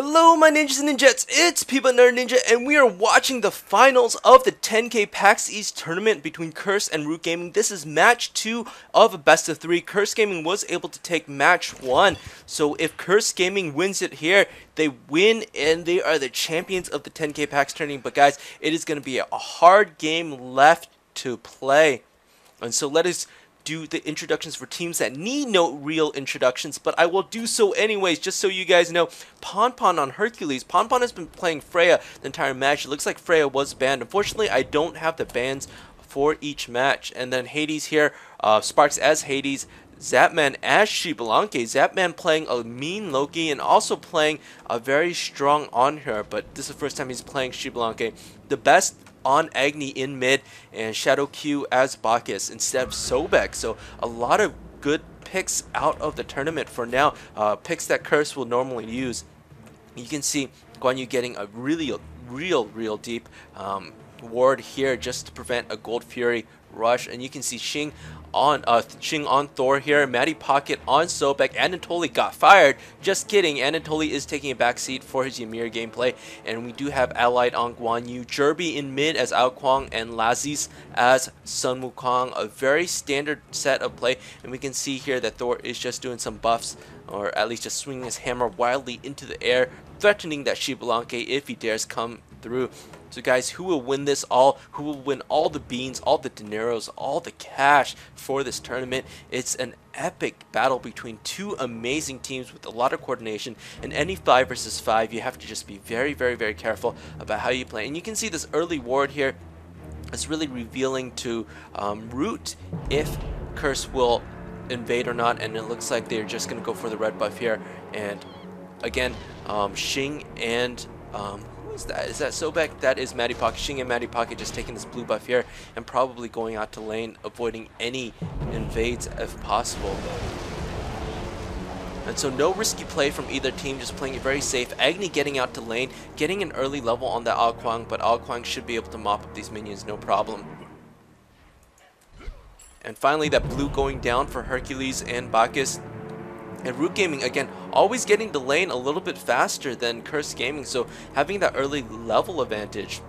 Hello my ninjas and ninjettes, it's Peabutnutterninja and we are watching the finals of the 10k PAX East tournament between Curse and Root Gaming. This is match 2 of a best of 3. Curse Gaming was able to take match 1, so if Curse Gaming wins it here, they win and they are the champions of the 10k PAX tournament. But guys, it is going to be a hard game left to play, and so let us do the introductions for teams that need no real introductions, but I will do so anyways, just so you guys know. Ponpon on Hercules. Ponpon has been playing Freya the entire match. It looks like Freya was banned. Unfortunately, I don't have the bans for each match. And then Hades here, Sparks as Hades, Zapman as Xbalanque. Zapman playing a mean Loki and also playing a very strong on her, but this is the first time he's playing Xbalanque. The best on Agni in mid, and Shadow Q as Bacchus instead of Sobek. So a lot of good picks out of the tournament for now, picks that Curse will normally use. You can see Guan Yu getting a real deep ward here just to prevent a Gold Fury rush, and you can see Xing on Thor here, Matty Pocket on Sobek. Anatoly got fired. Just kidding, Anatoly is taking a backseat for his Ymir gameplay, and we do have allied on Guan Yu, Jerby in mid as Ao Kuang, and Lazis as Sun Wukong. A very standard set of play, and we can see here that Thor is just doing some buffs, or at least just swinging his hammer wildly into the air, threatening that Xbalanque if he dares come through. So guys, who will win this all? Who will win all the beans, all the dineros, all the cash for this tournament? It's an epic battle between two amazing teams with a lot of coordination. In any 5 versus 5, you have to just be very careful about how you play. And you can see this early ward here is really revealing to Root if Curse will invade or not. And it looks like they're just going to go for the red buff here. And again, Xing and is that Sobek? That is Matty Pocket. Xing and Matty Pocket just taking this blue buff here and probably going out to lane, avoiding any invades if possible. And so no risky play from either team, just playing it very safe. Agni getting out to lane, getting an early level on the Ao Kuang, but Ao Kuang should be able to mop up these minions, no problem. And finally that blue going down for Hercules and Bacchus. And Root Gaming, again, always getting the lane a little bit faster than Curse Gaming, so having that early level advantage.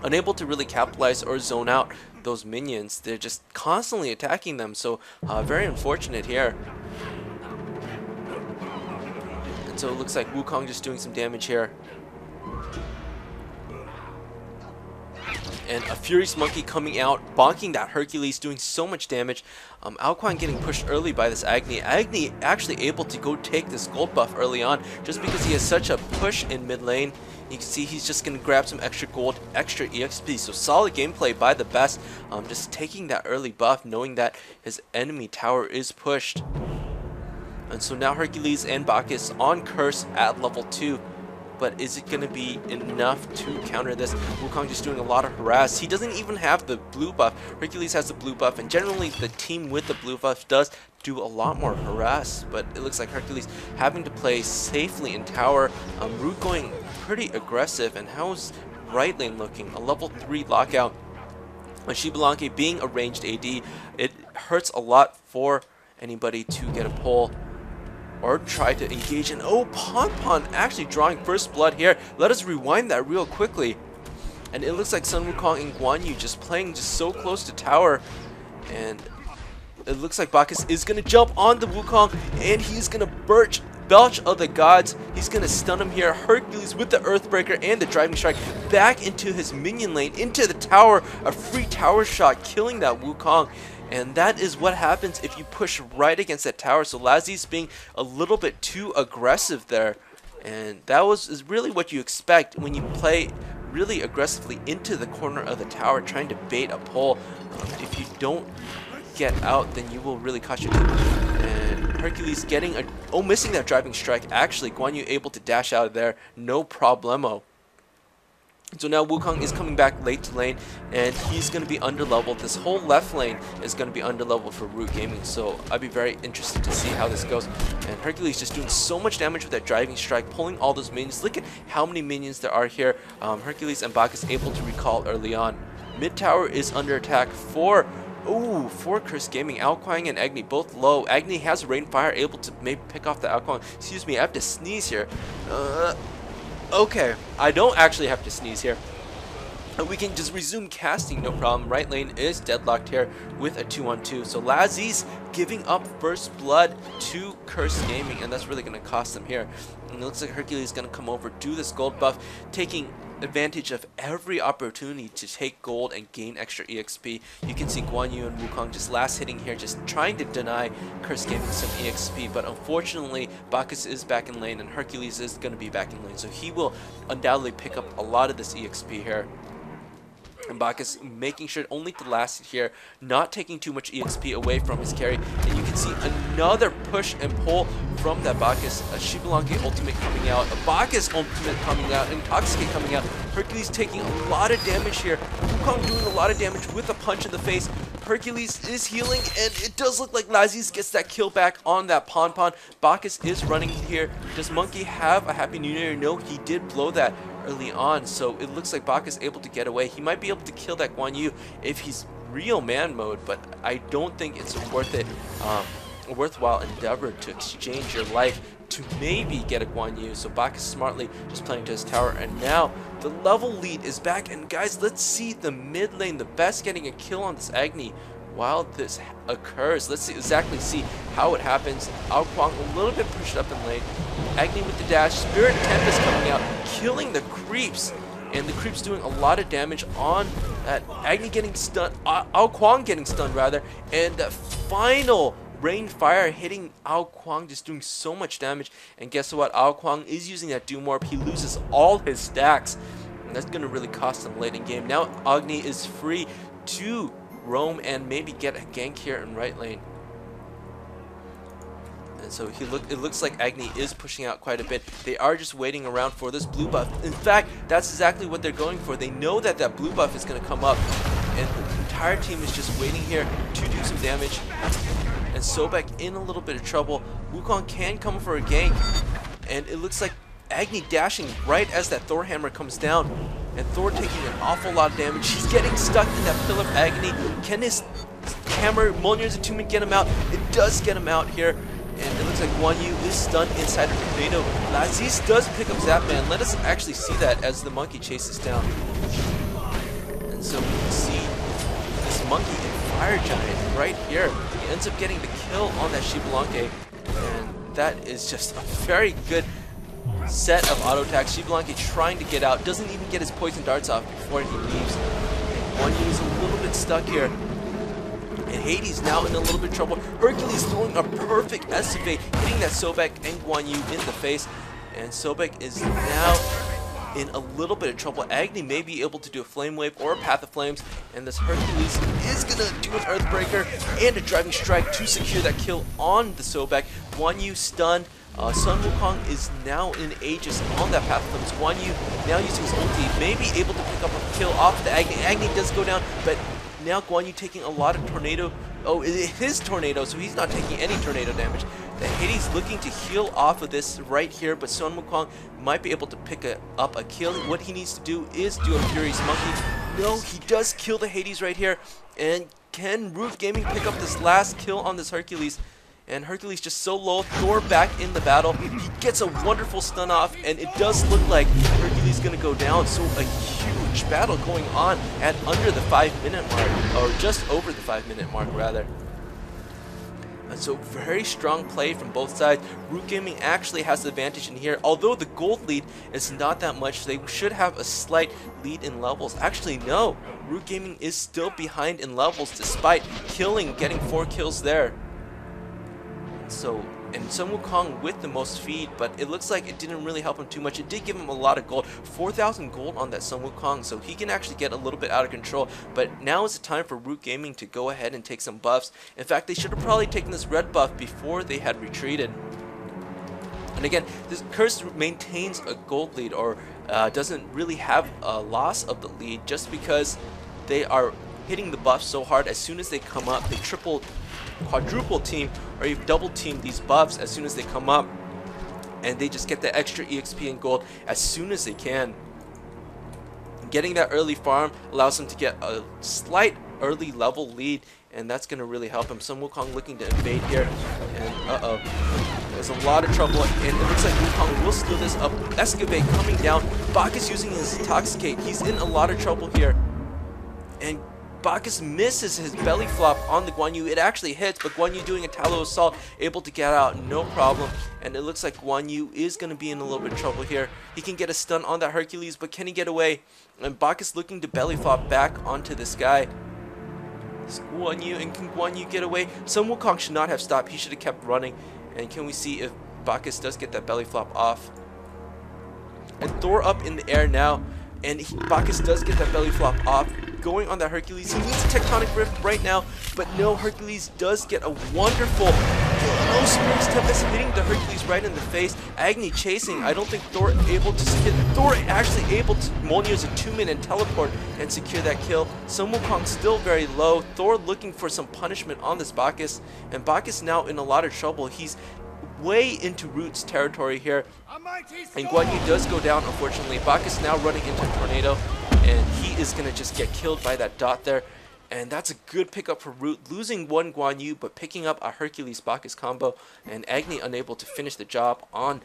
Unable to really capitalize or zone out those minions. They're just constantly attacking them, so very unfortunate here. And so it looks like Wukong just doing some damage here. And a Furious Monkey coming out, bonking that Hercules, doing so much damage. Ao Kuang getting pushed early by this Agni. Agni actually able to go take this gold buff early on, just because he has such a push in mid lane. You can see he's just going to grab some extra gold, extra EXP. So solid gameplay by the best, just taking that early buff, knowing that his enemy tower is pushed. And so now Hercules and Bacchus on Curse at level 2. But is it going to be enough to counter this? Wukong just doing a lot of harass. He doesn't even have the blue buff. Hercules has the blue buff, and generally the team with the blue buff does do a lot more harass. But it looks like Hercules having to play safely in tower. Root going pretty aggressive, and how's right lane looking? A level 3 lockout. Xbalanque being a ranged AD, it hurts a lot for anybody to get a pull or try to engage in. Oh, Ponpon actually drawing first blood here. Let us rewind that real quickly. And it looks like Sun Wukong and Guan Yu just playing just so close to tower. And it looks like Bacchus is going to jump on the Wukong, and he's going to belch of the gods. He's going to stun him here. Hercules with the Earthbreaker and the Driving Strike back into his minion lane, into the tower. A free tower shot killing that Wukong. And that is what happens if you push right against that tower. So Lazzy's being a little bit too aggressive there. And that is really what you expect when you play really aggressively into the corner of the tower, trying to bait a pull. If you don't get out, then you will really cost your team. And Hercules getting missing that Driving Strike. Actually, Guan Yu able to dash out of there, no problemo. So now Wukong is coming back late to lane, and he's going to be underleveled. This whole left lane is going to be underleveled for Root Gaming, so I'd be very interested to see how this goes. And Hercules just doing so much damage with that Driving Strike, pulling all those minions. Look at how many minions there are here. Hercules and Bacchus able to recall early on. Mid tower is under attack for Curse Gaming. Ao Kuang and Agni both low. Agni has Rainfire, able to maybe pick off the Ao Kuang. Excuse me, I have to sneeze here. Okay, I don't actually have to sneeze here. We can just resume casting, no problem. Right lane is deadlocked here with a 2-on-2. So Lazzie's giving up first blood to Curse Gaming, and that's really going to cost them here. And it looks like Hercules is going to come over, do this gold buff, taking advantage of every opportunity to take gold and gain extra EXP. You can see Guan Yu and Wukong just last hitting here, just trying to deny Curse Gaming some EXP, but unfortunately Bacchus is back in lane and Hercules is going to be back in lane, so he will undoubtedly pick up a lot of this EXP here. And Bacchus making sure only to last here, not taking too much EXP away from his carry. And you can see another push and pull from that Bacchus. A Shibalanke ultimate coming out, a Bacchus ultimate coming out, Intoxicate coming out. Hercules taking a lot of damage here. Wukong doing a lot of damage with a punch in the face. Hercules is healing, and it does look like Laziz gets that kill back on that Pon Pon. Bacchus is running here. Does Monkey have a Happy New Year? No, he did blow that early on, so it looks like Bacchus is able to get away. He might be able to kill that Guan Yu if he's real man mode, but I don't think it's worth it, a worthwhile endeavor to exchange your life to maybe get a Guan Yu. So Bacchus smartly just playing to his tower, and now the level lead is back. And guys, let's see the mid lane, the best getting a kill on this Agni while this occurs. Let's exactly see how it happens. Ao Kuang a little bit pushed up in lane. Agni with the dash. Spirit Tempest coming out, killing the creeps. And the creeps doing a lot of damage on that. Agni getting stunned. Ao Kuang getting stunned rather. And the final Rain Fire hitting Ao Kuang, just doing so much damage. And guess what? Ao Kuang is using that Doom Orb. He loses all his stacks. And that's going to really cost him late in game. Now Agni is free to roam and maybe get a gank here in right lane. And so it looks like Agni is pushing out quite a bit. They are just waiting around for this blue buff. In fact, that's exactly what they're going for. They know that that blue buff is going to come up, and the entire team is just waiting here to do some damage. And Sobek in a little bit of trouble. Wukong can come for a gank, and it looks like Agni dashing right as that Thor hammer comes down. And Thor taking an awful lot of damage. He's getting stuck in that Pill of Agony. Can his hammer, Mjolnir's attunement, get him out? It does get him out here. And it looks like Guan Yu is stunned inside a tornado. Laziz does pick up Zapman. Let us actually see that as the monkey chases down. And so we can see this monkey and Fire Giant right here. He ends up getting the kill on that Shibalanke. And that is just a very good set of auto attacks. Shibalanke trying to get out, doesn't even get his poison darts off before he leaves. And Guan Yu is a little bit stuck here. And Hades now in a little bit of trouble. Hercules throwing a perfect escapade, hitting that Sobek and Guan Yu in the face. And Sobek is now in a little bit of trouble. Agni may be able to do a Flame Wave or a Path of Flames. And this Hercules is going to do an Earthbreaker and a Driving Strike to secure that kill on the Sobek. Guan Yu stunned. Sun Wukong is now in Aegis on that Path of Flames. Guan Yu now using his ulti, may be able to pick up a kill off the Agni. Agni does go down, but now Guan Yu taking a lot of tornado. Oh, his tornado, so he's not taking any tornado damage. The Hades looking to heal off of this right here, but Sun Wukong might be able to pick up a kill. What he needs to do is do a Furious Monkey. No, he does kill the Hades right here. And can Root Gaming pick up this last kill on this Hercules? And Hercules just so low. Thor back in the battle. He gets a wonderful stun off, and it does look like Hercules is going to go down. So a huge battle going on at under the 5-minute mark, or just over the 5-minute mark rather. And so very strong play from both sides. Root Gaming actually has the advantage in here. Although the gold lead is not that much, they should have a slight lead in levels. Actually, no. Root Gaming is still behind in levels despite getting 4 kills there. So, and Sun Wukong with the most feed, but it looks like it didn't really help him too much. It did give him a lot of gold, 4,000 gold on that Sun Wukong, so he can actually get a little bit out of control. But now is the time for Root Gaming to go ahead and take some buffs. In fact, they should have probably taken this red buff before they had retreated. And again, this Curse maintains a gold lead, or doesn't really have a loss of the lead, just because they are hitting the buffs so hard. As soon as they come up, they quadruple team, or even double team these buffs as soon as they come up, and they just get the extra EXP and gold as soon as they can. Getting that early farm allows them to get a slight early level lead, and that's going to really help him. Sun Wukong looking to invade here, and There's a lot of trouble, and it looks like Wukong will steal this up. Excavate coming down. Bacchus using his Intoxicate. He's in a lot of trouble here. And Bacchus misses his belly flop on the Guan Yu. It actually hits, but Guan Yu doing a Tallow Assault, able to get out, no problem. And it looks like Guan Yu is going to be in a little bit of trouble here. He can get a stun on that Hercules, but can he get away? And Bacchus looking to belly flop back onto this guy. It's Guan Yu, and can Guan Yu get away? Sun Wukong should not have stopped. He should have kept running. And can we see if Bacchus does get that belly flop off? And Thor up in the air now, and Bacchus does get that belly flop off. Going on that Hercules, he needs a Tectonic Rift right now, but no, Hercules does get a wonderful no Spirit's Tempest hitting the Hercules right in the face. Agni chasing, I don't think Thor able to hit. Thor actually able to Mjolnir's a 2-minute teleport and secure that kill. Sun Wukong still very low. Thor looking for some punishment on this Bacchus, and Bacchus now in a lot of trouble. He's way into Root's territory here, and Guan Yu does go down, unfortunately. Bacchus now running into a tornado, and he is going to just get killed by that dot there. And that's a good pickup for Root, losing one Guan Yu, but picking up a Hercules Bacchus combo, and Agni unable to finish the job on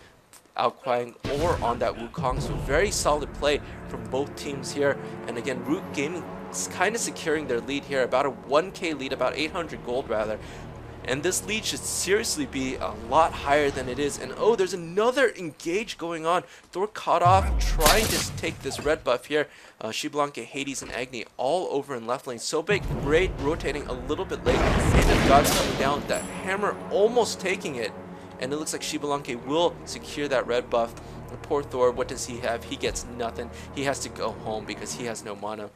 Ao Kuang or on that Wukong. So very solid play from both teams here. And again, Root Gaming is kind of securing their lead here, about a 1k lead, about 800 gold rather. And this lead should seriously be a lot higher than it is. And oh, there's another engage going on. Thor caught off, trying to take this red buff here. Xiblanque, Hades, and Agni all over in left lane. Sobek, great, rotating a little bit late. And then God's coming down. That hammer almost taking it. And it looks like Xiblanque will secure that red buff. And poor Thor, what does he have? He gets nothing. He has to go home because he has no mana.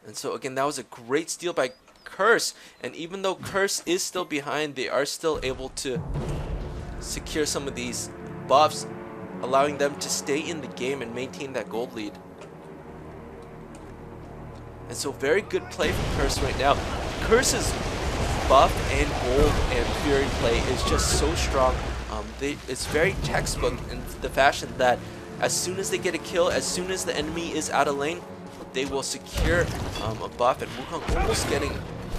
And so again, that was a great steal by Curse, and even though Curse is still behind, they are still able to secure some of these buffs, allowing them to stay in the game and maintain that gold lead. And so very good play from Curse right now. Curse's buff and gold and fury play is just so strong. It's very textbook in the fashion that as soon as they get a kill, as soon as the enemy is out of lane, they will secure a buff, and Wukong almost getting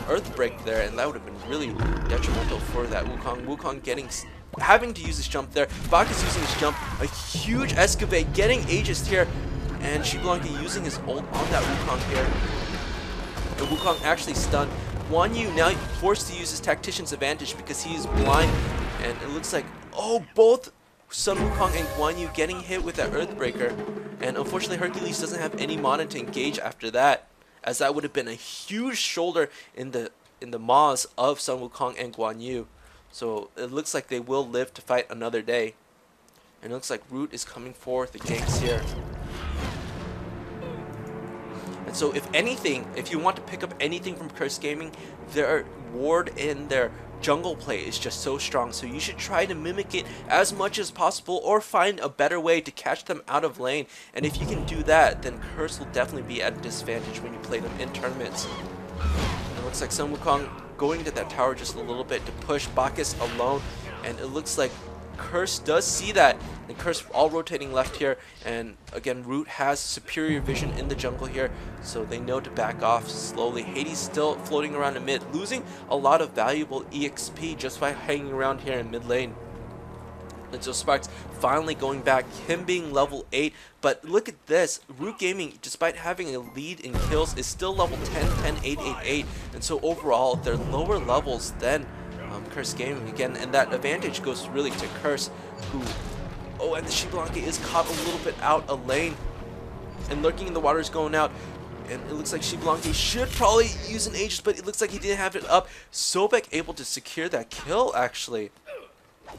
Earthbreak there, and that would have been really detrimental for that Wukong. Wukong having to use his jump there. Bacchus using his jump, a huge excavate, getting Aegis here, and Xiblanque using his ult on that Wukong here. And Wukong actually stunned. Guan Yu now forced to use his Tactician's Advantage because he is blind, and it looks like, oh, both Sun Wukong and Guan Yu getting hit with that Earthbreaker, and unfortunately Hercules doesn't have any mana to engage after that, as that would have been a huge shoulder in the maws of Sun Wukong and Guan Yu. So it looks like they will live to fight another day. And it looks like Root is coming forth the ganks here. And so if anything, if you want to pick up anything from Curse Gaming, their ward and their jungle play is just so strong, so you should try to mimic it as much as possible, or find a better way to catch them out of lane. And if you can do that, then Curse will definitely be at a disadvantage when you play them in tournaments. And it looks like Sun Wukong going to that tower just a little bit to push Bacchus alone, and it looks like Curse does see that, and Curse all rotating left here, and again Root has superior vision in the jungle here, so they know to back off slowly. Hades still floating around in mid, losing a lot of valuable EXP just by hanging around here in mid lane. And so Sparks finally going back, him being level 8, but look at this, Root Gaming, despite having a lead in kills, is still level 10, 10, 8, 8, 8, and so overall they're lower levels than Curse Gaming again, and that advantage goes really to Curse, who, oh, and the Xiblanque is caught a little bit out of lane, and lurking in the water is going out, and it looks like Xiblanque should probably use an Aegis, but it looks like he didn't have it up. Sobek able to secure that kill actually.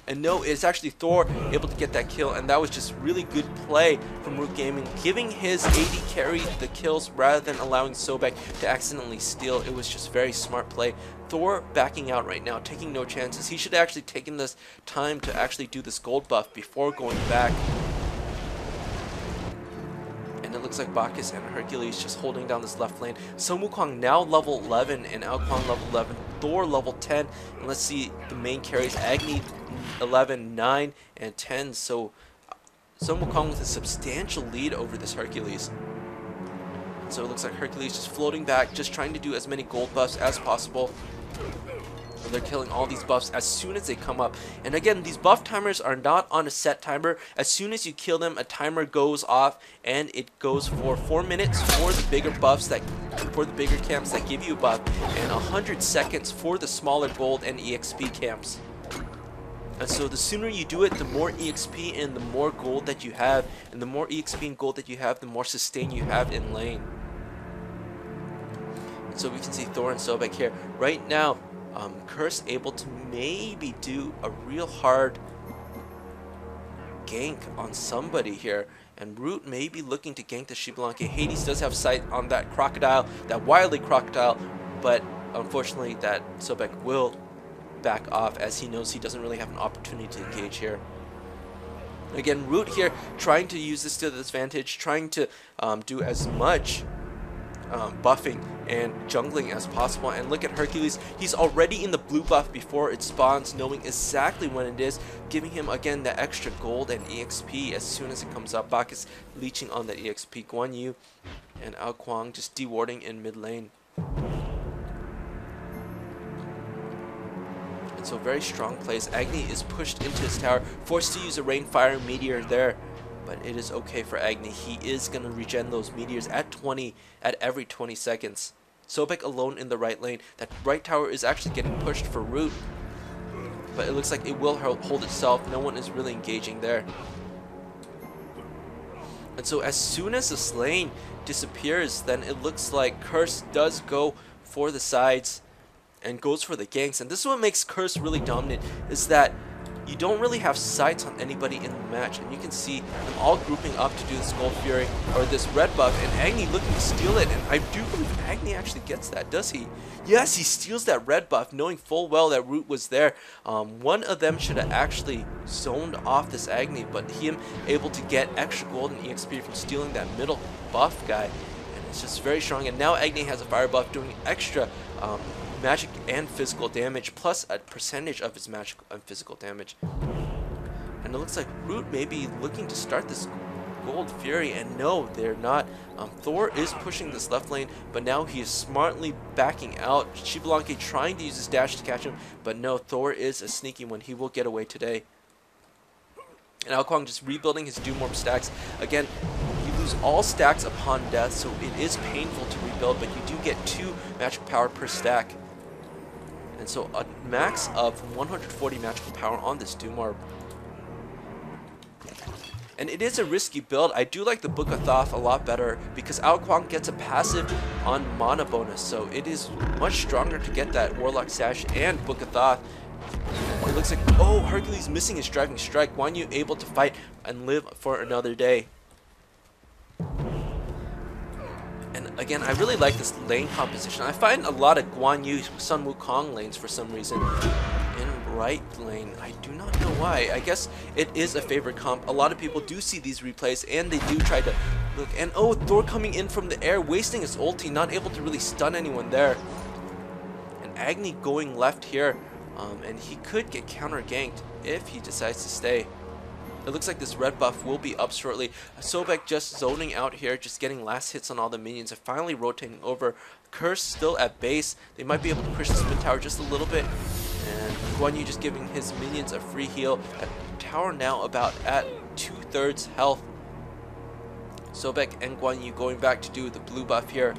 And no, it's actually Thor able to get that kill, and that was just really good play from Root Gaming, giving his AD carry the kills rather than allowing Sobek to accidentally steal. It was just very smart play. Thor backing out right now, taking no chances. He should have actually taken this time to actually do this gold buff before going back. And it looks like Bacchus and Hercules just holding down this left lane. Sun Wukong now level 11 and Ao Kuang level 11. Thor level 10. And let's see the main carries. Agni 11, 9, and 10. So Sun Wukong with a substantial lead over this Hercules. So it looks like Hercules just floating back, just trying to do as many gold buffs as possible. They're killing all these buffs as soon as they come up. And again, these buff timers are not on a set timer. As soon as you kill them, a timer goes off, and it goes for 4 minutes for the bigger buffs, for the bigger camps that give you a buff, and 100 seconds for the smaller gold and EXP camps. And so the sooner you do it, the more EXP and the more gold that you have, and the more EXP and gold that you have, the more sustain you have in lane. And so we can see Thor and Sobek here. Right now, Curse able to maybe do a real hard gank on somebody here, and Root may be looking to gank the Xbalanque. Hades does have sight on that crocodile, that wily crocodile, but unfortunately that Sobek will back off as he knows he doesn't really have an opportunity to engage here. Again, Root here trying to use this to the advantage, trying to do as much buffing and jungling as possible. And look at Hercules, he's already in the blue buff before it spawns, knowing exactly when it is, giving him again the extra gold and EXP as soon as it comes up. Bak is leeching on the EXP. Guan Yu and Ao Kuang just dewarding in mid lane. And so very strong plays. Agni is pushed into his tower, forced to use a Rainfire Meteor there. But it is okay for Agni. He is going to regen those meteors at every 20 seconds. Sobek alone in the right lane. That right tower is actually getting pushed for Root, but it looks like it will hold itself. No one is really engaging there. And so as soon as the Slain disappears, then it looks like Curse does go for the sides and goes for the ganks. And this is what makes Curse really dominant, is that you don't really have sights on anybody in the match, and you can see them all grouping up to do this Gold Fury or this red buff, and Agni looking to steal it. And I do believe Agni actually gets that, does he? Yes, he steals that red buff, knowing full well that Root was there. One of them should have actually zoned off this Agni, but him able to get extra gold and EXP from stealing that middle buff guy, and it's just very strong. And now Agni has a fire buff doing extra magic and physical damage, plus a percentage of his magic and physical damage. And it looks like Root may be looking to start this Gold Fury, and no, they're not. Thor is pushing this left lane, but now he is smartly backing out. Xbalanque trying to use his dash to catch him, but no, Thor is a sneaky one. He will get away today. And Ao Kuang just rebuilding his Doom Orb stacks. Again, you lose all stacks upon death, so it is painful to rebuild, but you do get 2 magic power per stack. And so a max of 140 magical power on this Doom Orb. And it is a risky build. I do like the Book of Thoth a lot better because Ao Kuang gets a passive on mana bonus, so it is much stronger to get that Warlock Sash and Book of Thoth. It looks like, oh, Hercules missing his driving strike. Guan Yu able to fight and live for another day. And again, I really like this lane composition. I find a lot of Guan Yu, Sun Wukong lanes for some reason in right lane. I do not know why. I guess it is a favorite comp. A lot of people do see these replays and they do try to look. And oh, Thor coming in from the air, wasting his ulti, not able to really stun anyone there. And Agni going left here, and he could get counter ganked if he decides to stay. It looks like this red buff will be up shortly. Sobek just zoning out here, just getting last hits on all the minions, and finally rotating over. Curse still at base. They might be able to push this mid tower just a little bit. And Guan Yu just giving his minions a free heal. That tower now about at 2/3 health. Sobek and Guan Yu going back to do the blue buff here.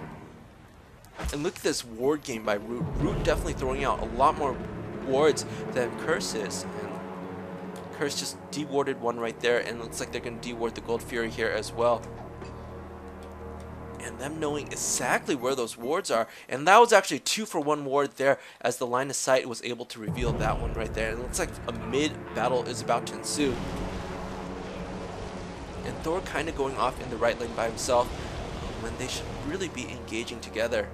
And look at this ward game by Root. Root definitely throwing out a lot more wards than Curse is. And Curse just dewarded one right there, and it looks like they're going to deward the Gold Fury here as well. And them knowing exactly where those wards are, and that was actually a 2-for-1 ward there, as the line of sight was able to reveal that one right there. And it looks like a mid battle is about to ensue. And Thor kind of going off in the right lane by himself when they should really be engaging together.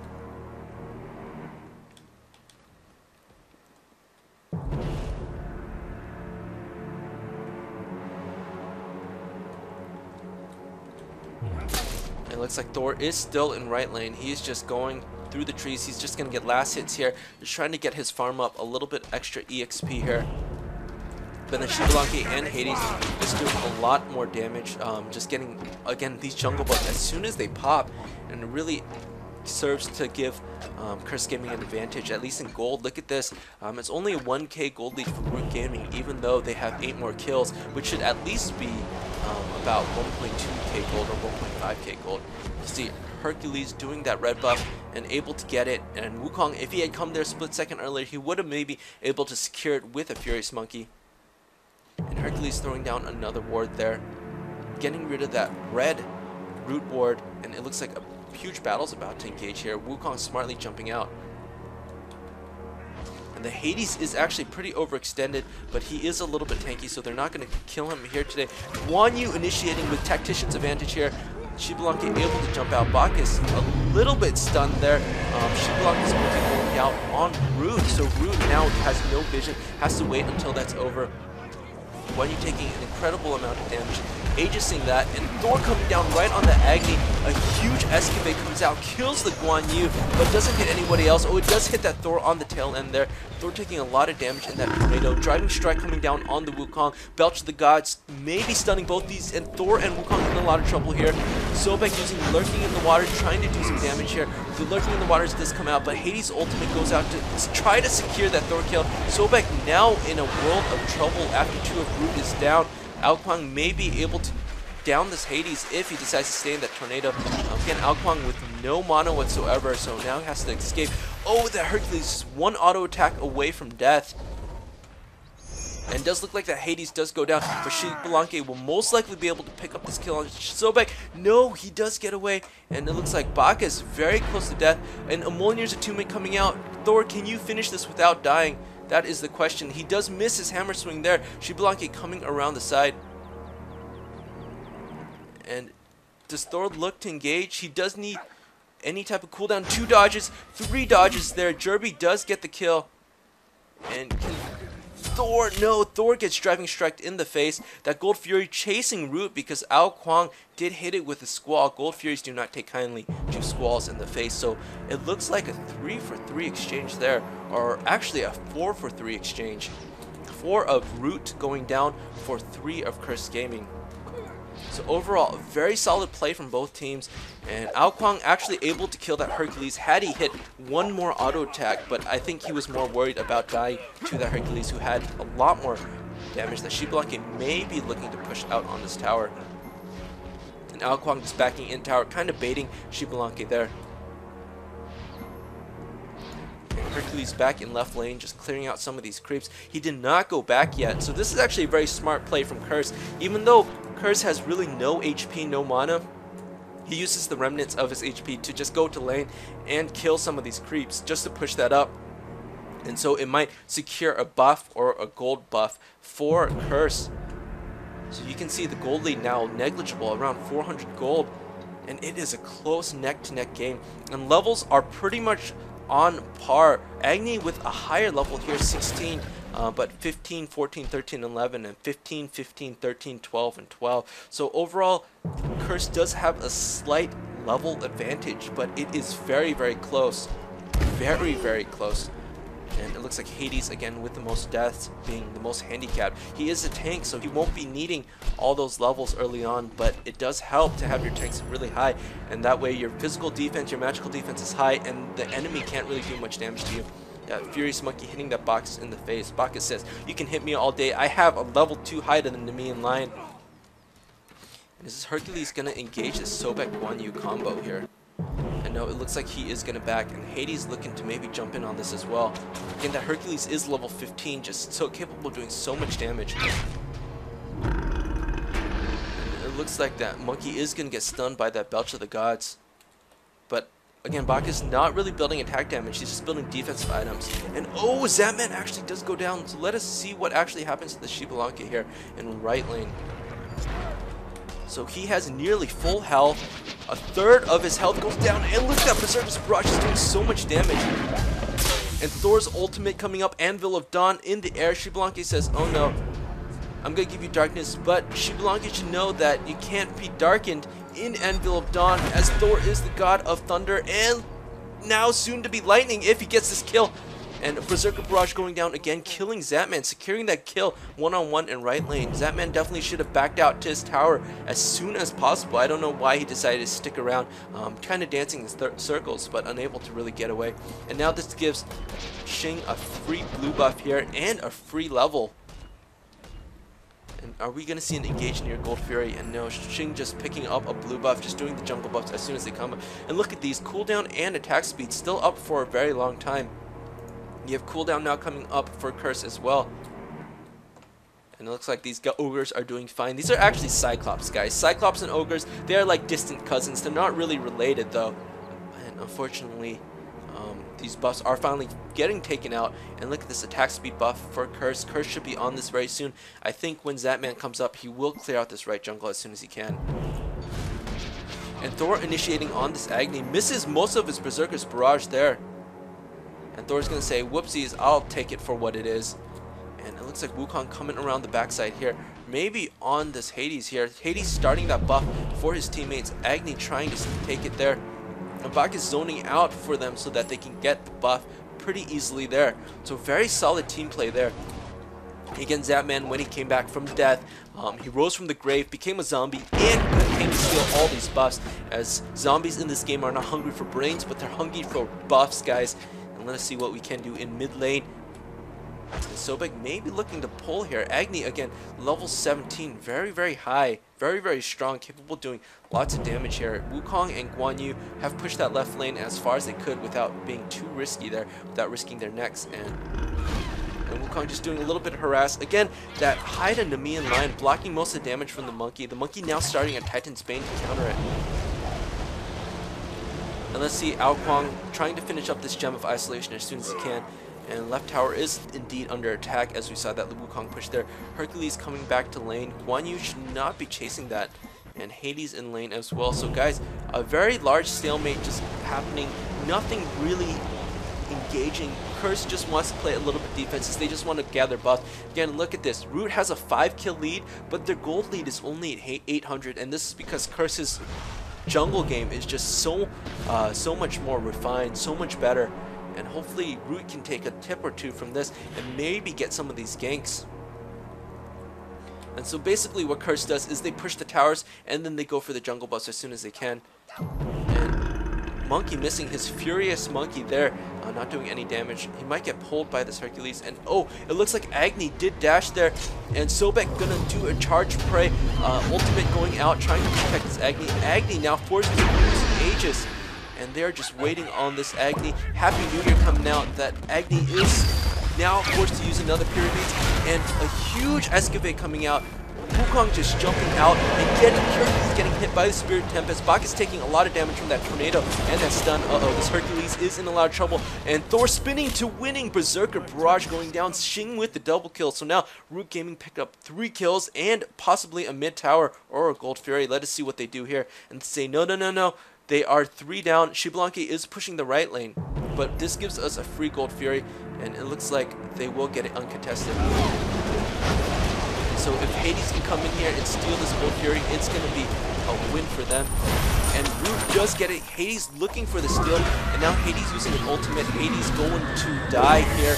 It looks like Thor is still in right lane. He's just going through the trees. He's just going to get last hits here. Just trying to get his farm up a little bit extra EXP here. But then Xbalanque and Hades is doing a lot more damage. Just getting, again, these jungle buffs as soon as they pop. And really serves to give Curse Gaming an advantage, at least in gold. Look at this. It's only a 1k gold lead for Root Gaming, even though they have 8 more kills, which should at least be about 1.2k gold or 1.5k gold. You see Hercules doing that red buff and able to get it, and Wukong, if he had come there a split second earlier, he would have maybe able to secure it with a Furious Monkey. And Hercules throwing down another ward there, getting rid of that red root ward, and it looks like a huge battle's about to engage here. Wukong smartly jumping out. And the Hades is actually pretty overextended, but he is a little bit tanky, so they're not going to kill him here today. Guan Yu initiating with Tactician's advantage here. Xbalanque able to jump out. Bacchus a little bit stunned there. Xbalanque is going out on Root, so Root now has no vision, has to wait until that's over. Guan Yu taking an incredible amount of damage, aegising that, and Thor coming down right on the Agni. A huge escapade comes out, kills the Guan Yu, but doesn't hit anybody else. Oh, it does hit that Thor on the tail end there. Thor taking a lot of damage in that tornado. Driving strike coming down on the Wukong. Belch of the Gods maybe stunning both these, and Thor and Wukong in a lot of trouble here. Sobek using Lurking in the Water, trying to do some damage here. The Lurking in the Waters does come out, but Hades' ultimate goes out to try to secure that Thor kill. Sobek now in a world of trouble after 2 of Root is down. Ao Kuang may be able to down this Hades if he decides to stay in that tornado. Again, Ao Kuang with no mana whatsoever, so now he has to escape. Oh, that Hercules is 1 auto attack away from death. And does look like that Hades does go down, but Xbalanque will most likely be able to pick up this kill on Sobek. No, he does get away, and it looks like Bacchus very close to death, and Amolnir's attunement coming out. Thor, can you finish this without dying? That is the question. He does miss his hammer swing there. Xbalanque coming around the side. And does Thor look to engage? He does need any type of cooldown. 2 dodges, 3 dodges there. Jerby does get the kill. And can Thor, no, Thor gets driving strike in the face. That Gold Fury chasing Root because Ao Kuang did hit it with a squall. Gold Furies do not take kindly to squalls in the face, so it looks like a 3-for-3 exchange there, or actually a 4-for-3 exchange. 4 of Root going down for 3 of Curse Gaming. So overall, a very solid play from both teams, and Ao Kuang actually able to kill that Hercules had he hit 1 more auto attack, but I think he was more worried about dying to that Hercules, who had a lot more damage that Xbalanque may be looking to push out on this tower. And Ao Kuang just backing in tower, kind of baiting Xbalanque there. Hercules back in left lane, just clearing out some of these creeps. He did not go back yet, so this is actually a very smart play from Curse. Even though Curse has really no HP, no mana, he uses the remnants of his HP to just go to lane and kill some of these creeps just to push that up. And so it might secure a buff or a gold buff for Curse. So you can see the gold lead now negligible, around 400 gold. And it is a close neck-to-neck game. And levels are pretty much on par. Agni with a higher level here, 16, but 15, 14, 13, 11, and 15, 15, 13, 12, and 12. So overall, Curse does have a slight level advantage, but it is very, very close. Very, very close. And it looks like Hades, again, with the most deaths, being the most handicapped. He is a tank, so he won't be needing all those levels early on, but it does help to have your tanks really high, and that way your physical defense, your magical defense is high, and the enemy can't really do much damage to you. Furious Monkey hitting that Bacchus in the face. Bacchus says, "You can hit me all day. I have a level 2 higher than me in line." And this is Hercules going to engage this Sobek Guan Yu combo here. And no, it looks like he is going to back, and Hades looking to maybe jump in on this as well. Again, that Hercules is level 15, just so capable of doing so much damage. And it looks like that Monkey is going to get stunned by that Belch of the Gods. But again, Bacchus not really building attack damage, he's just building defensive items. And oh, Zapman actually does go down, so let us see what actually happens to the Xbalanque here in right lane. So he has nearly full health. A third of his health goes down, and look at that Berserker's Barrage is doing so much damage. And Thor's ultimate coming up, Anvil of Dawn in the air. Xbalanque says, "Oh no, I'm gonna give you darkness," but Xbalanque should know that you can't be darkened in Anvil of Dawn, as Thor is the god of thunder, and now soon to be lightning if he gets this kill. And Berserker Barrage going down again, killing Zapman, securing that kill one-on-one in right lane. Zapman definitely should have backed out to his tower as soon as possible. I don't know why he decided to stick around, kind of dancing in circles, but unable to really get away. And now this gives Xing a free blue buff here and a free level. And are we going to see an engage near Gold Fury? And no, Xing just picking up a blue buff, just doing the jungle buffs as soon as they come up. And look at these, cooldown and attack speed still up for a very long time. You have cooldown now coming up for Curse as well. And it looks like these ogres are doing fine. These are actually Cyclops, guys. Cyclops and ogres, they are like distant cousins. They're not really related, though. And unfortunately, these buffs are finally getting taken out. And look at this attack speed buff for Curse. Curse should be on this very soon. I think when Zapman comes up, he will clear out this right jungle as soon as he can. And Thor initiating on this Agni misses most of his Berserker's barrage there. And Thor's going to say, whoopsies, I'll take it for what it is. And it looks like Wukong coming around the backside here. Maybe on this Hades here. Hades starting that buff for his teammates. Agni trying to take it there. And Bak is zoning out for them so that they can get the buff pretty easily there. So very solid team play there. Again, Zapman, when he came back from death, he rose from the grave, became a zombie, and came to steal all these buffs. As zombies in this game are not hungry for brains, but they're hungry for buffs, guys. And let us see what we can do in mid lane. And Sobek may be looking to pull here. Agni, again, level 17, very, very high, very, very strong, capable of doing lots of damage here. Wukong and Guan Yu have pushed that left lane as far as they could without being too risky there, without risking their necks. And Wukong just doing a little bit of harass. Again, that hide and Nemean line blocking most of the damage from the monkey. The monkey now starting a Titan's Bane to counter it. And let's see Ao Kuang trying to finish up this Gem of Isolation as soon as he can. And left tower is indeed under attack as we saw that Wukong push there. Hercules coming back to lane. Guan Yu should not be chasing that. And Hades in lane as well. So guys, a very large stalemate just happening. Nothing really engaging. Curse just wants to play a little bit defenses. They just want to gather buffs. Again, look at this. Root has a 5-kill lead, but their gold lead is only at 800, and this is because Curse's jungle game is just so much more refined, so much better. And hopefully Root can take a tip or two from this and maybe get some of these ganks. And so basically what Curse does is they push the towers and then they go for the jungle buffs as soon as they can. And Monkey missing his Furious Monkey there, not doing any damage. He might get pulled by this Hercules. And oh, it looks like Agni did dash there. And Sobek gonna do a charge prey, ultimate going out, trying to protect this Agni. Agni now forced to use Aegis. And they're just waiting on this Agni. Happy New Year coming out. That Agni is now forced to use another Pyramids. And a huge Escavate coming out. Wukong just jumping out and getting hit by the Spirit Tempest. Bak is taking a lot of damage from that Tornado and that stun. This Hercules is in a lot of trouble. And Thor spinning to winning. Berserker Barrage going down. Xing with the double kill. So now Root Gaming picked up 3 kills and possibly a mid tower or a Gold Fury. Let us see what they do here. And say no, no, no, no. They are 3 down. Xiblanque is pushing the right lane, but this gives us a free Gold Fury, and it looks like they will get it uncontested. So if Hades can come in here and steal this Gold Fury, it's going to be a win for them. And Root does get it. Hades looking for the steal, and now Hades using an ultimate. Hades going to die here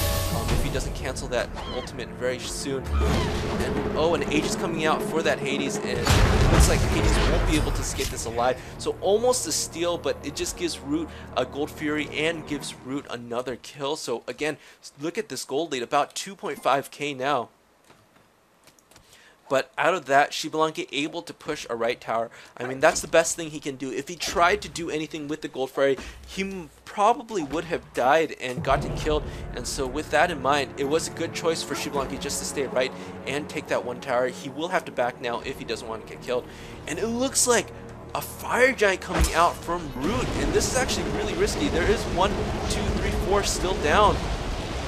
if he doesn't cancel that ultimate very soon. And oh, an Aegis coming out for that Hades, and it looks like Hades won't be able to escape this alive. So almost a steal, but it just gives Root a Gold Fury and gives Root another kill. So again, look at this gold lead, about 2.5k now. But out of that, Xiblanque able to push a right tower. I mean, that's the best thing he can do. If he tried to do anything with the Gold Fury, he probably would have died and gotten killed. And so with that in mind, it was a good choice for Xiblanque just to stay right and take that one tower. He will have to back now if he doesn't want to get killed. And it looks like a Fire Giant coming out from Root. And this is actually really risky. There is 1, 2, 3, 4 still down.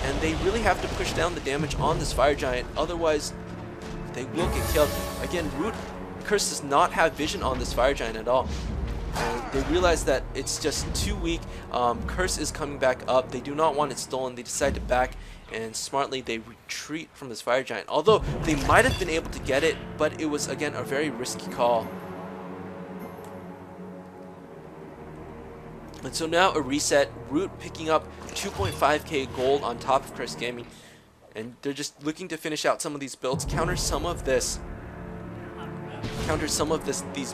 And they really have to push down the damage on this Fire Giant. Otherwise, they will get killed. Again, Root Curse does not have vision on this Fire Giant at all. And they realize that it's just too weak. Curse is coming back up. They do not want it stolen. They decide to back, and smartly they retreat from this Fire Giant. Although they might have been able to get it, but it was again a very risky call. And so now a reset, Root picking up 2.5k gold on top of Chris Gaming. And they're just looking to finish out some of these builds, counter some of these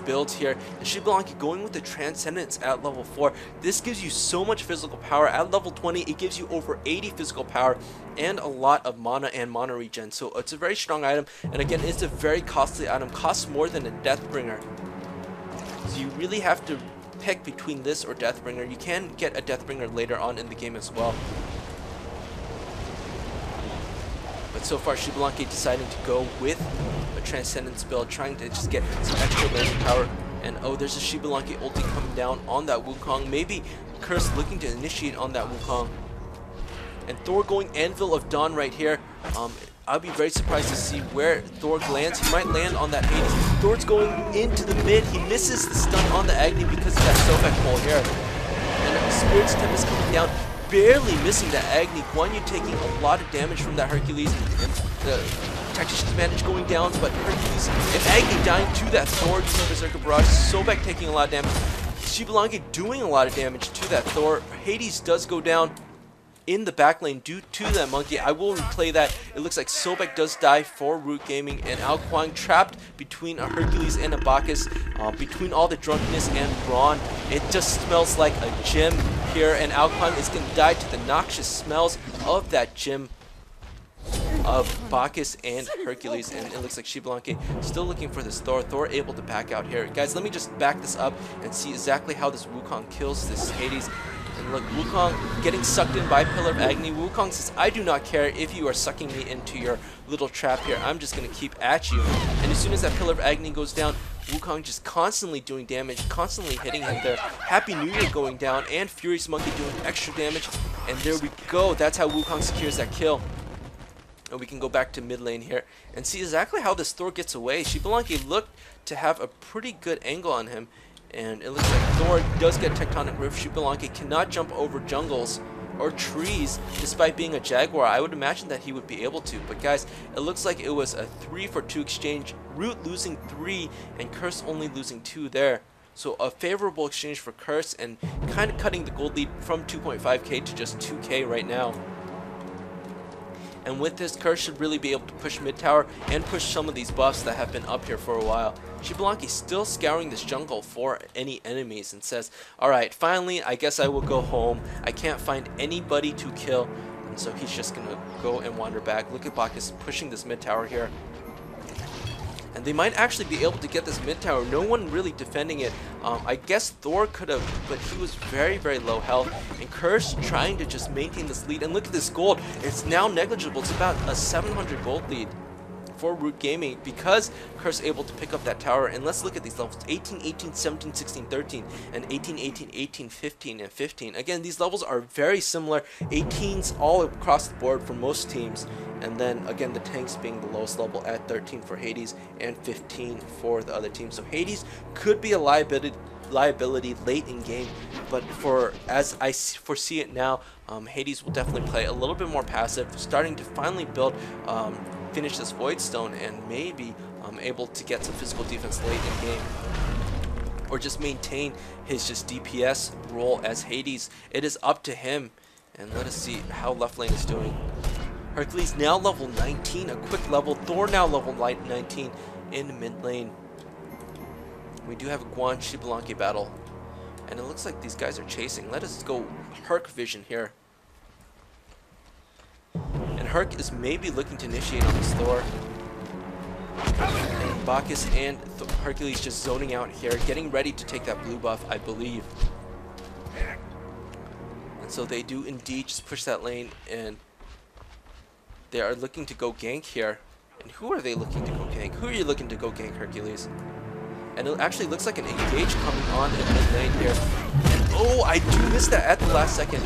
builds here. And Xbalanque going with the Transcendence at level 4. This gives you so much physical power. At level 20, it gives you over 80 physical power and a lot of mana and mana regen. So it's a very strong item. And again, it's a very costly item. Costs more than a Deathbringer. So you really have to pick between this or Deathbringer. You can get a Deathbringer later on in the game as well. But so far, Xbalanque deciding to go with a Transcendence build, trying to just get some extra laser power. And oh, there's a Xbalanque ulti coming down on that Wukong. Maybe Curse looking to initiate on that Wukong. And Thor going Anvil of Dawn right here. I'll be very surprised to see where Thor lands. He might land on that Hades. Thor's going into the mid. He misses the stun on the Agni because of that Sobek pull here. And Spirit's Tempest coming down, barely missing that Agni. Guan Yu taking a lot of damage from that Hercules. And the Tactician's Advantage going down, but Hercules and Agni dying to that Thor using Berserker Barrage. Sobek taking a lot of damage. Xbalanque doing a lot of damage to that Thor. Hades does go down in the back lane due to that monkey. I will replay that. It looks like Sobek does die for Root Gaming, and Ao Kuang trapped between a Hercules and a Bacchus, between all the drunkenness and brawn. It just smells like a gym here, and Ao Kuang is going to die to the noxious smells of that gym of Bacchus and Hercules. And it looks like Xbalanque still looking for this Thor. Thor able to back out here. Guys, let me just back this up and see exactly how this Wukong kills this Hades. And look, Wukong getting sucked in by Pillar of Agni. Wukong says, I do not care if you are sucking me into your little trap here. I'm just going to keep at you. And as soon as that Pillar of Agni goes down, Wukong just constantly doing damage, constantly hitting him there. Happy New Year going down, and Furious Monkey doing extra damage. And there we go. That's how Wukong secures that kill. And we can go back to mid lane here and see exactly how this Thor gets away. Xbalanque looked to have a pretty good angle on him. And it looks like Thor does get Tectonic Rift. Xbalanque cannot jump over jungles or trees despite being a Jaguar. I would imagine that he would be able to. But guys, it looks like it was a 3-for-2 exchange. Root losing 3 and Curse only losing 2 there. So a favorable exchange for Curse and kind of cutting the gold lead from 2.5k to just 2k right now. And with this, Curse should really be able to push mid tower and push some of these buffs that have been up here for a while. Xbalanque still scouring this jungle for any enemies and says, alright, finally, I guess I will go home. I can't find anybody to kill. And so he's just going to go and wander back. Look at Bacchus pushing this mid tower here. And they might actually be able to get this mid tower. No one really defending it. I guess Thor could have, but he was very, very low health. And Curse trying to just maintain this lead. And look at this gold. It's now negligible. It's about a 700 gold lead for Root Gaming because Curse able to pick up that tower. And let's look at these levels: 18, 18, 17, 16, 13, and 18, 18, 18, 15, and 15. Again, these levels are very similar. 18s all across the board for most teams. And then again, the tanks being the lowest level at 13 for Hades and 15 for the other team. So Hades could be a liability late in game, but as I foresee it now, Hades will definitely play a little bit more passive, starting to finally build, finish this Void Stone, and maybe able to get some physical defense late in game, or just maintain his just DPS role as Hades. It is up to him, and let us see how left lane is doing. Hercules now level 19, a quick level. Thor now level 19 in mid lane. We do have a Guan Xbalanque battle, and it looks like these guys are chasing. Let us go Herc vision here. And Herc is maybe looking to initiate on this Thor. And Bacchus and Hercules just zoning out here, getting ready to take that blue buff, I believe. And so they do indeed just push that lane, and they are looking to go gank here. And who are they looking to go gank? Who are you looking to go gank, Hercules? And it actually looks like an engage coming on in mid lane here. And oh, I do miss that at the last second.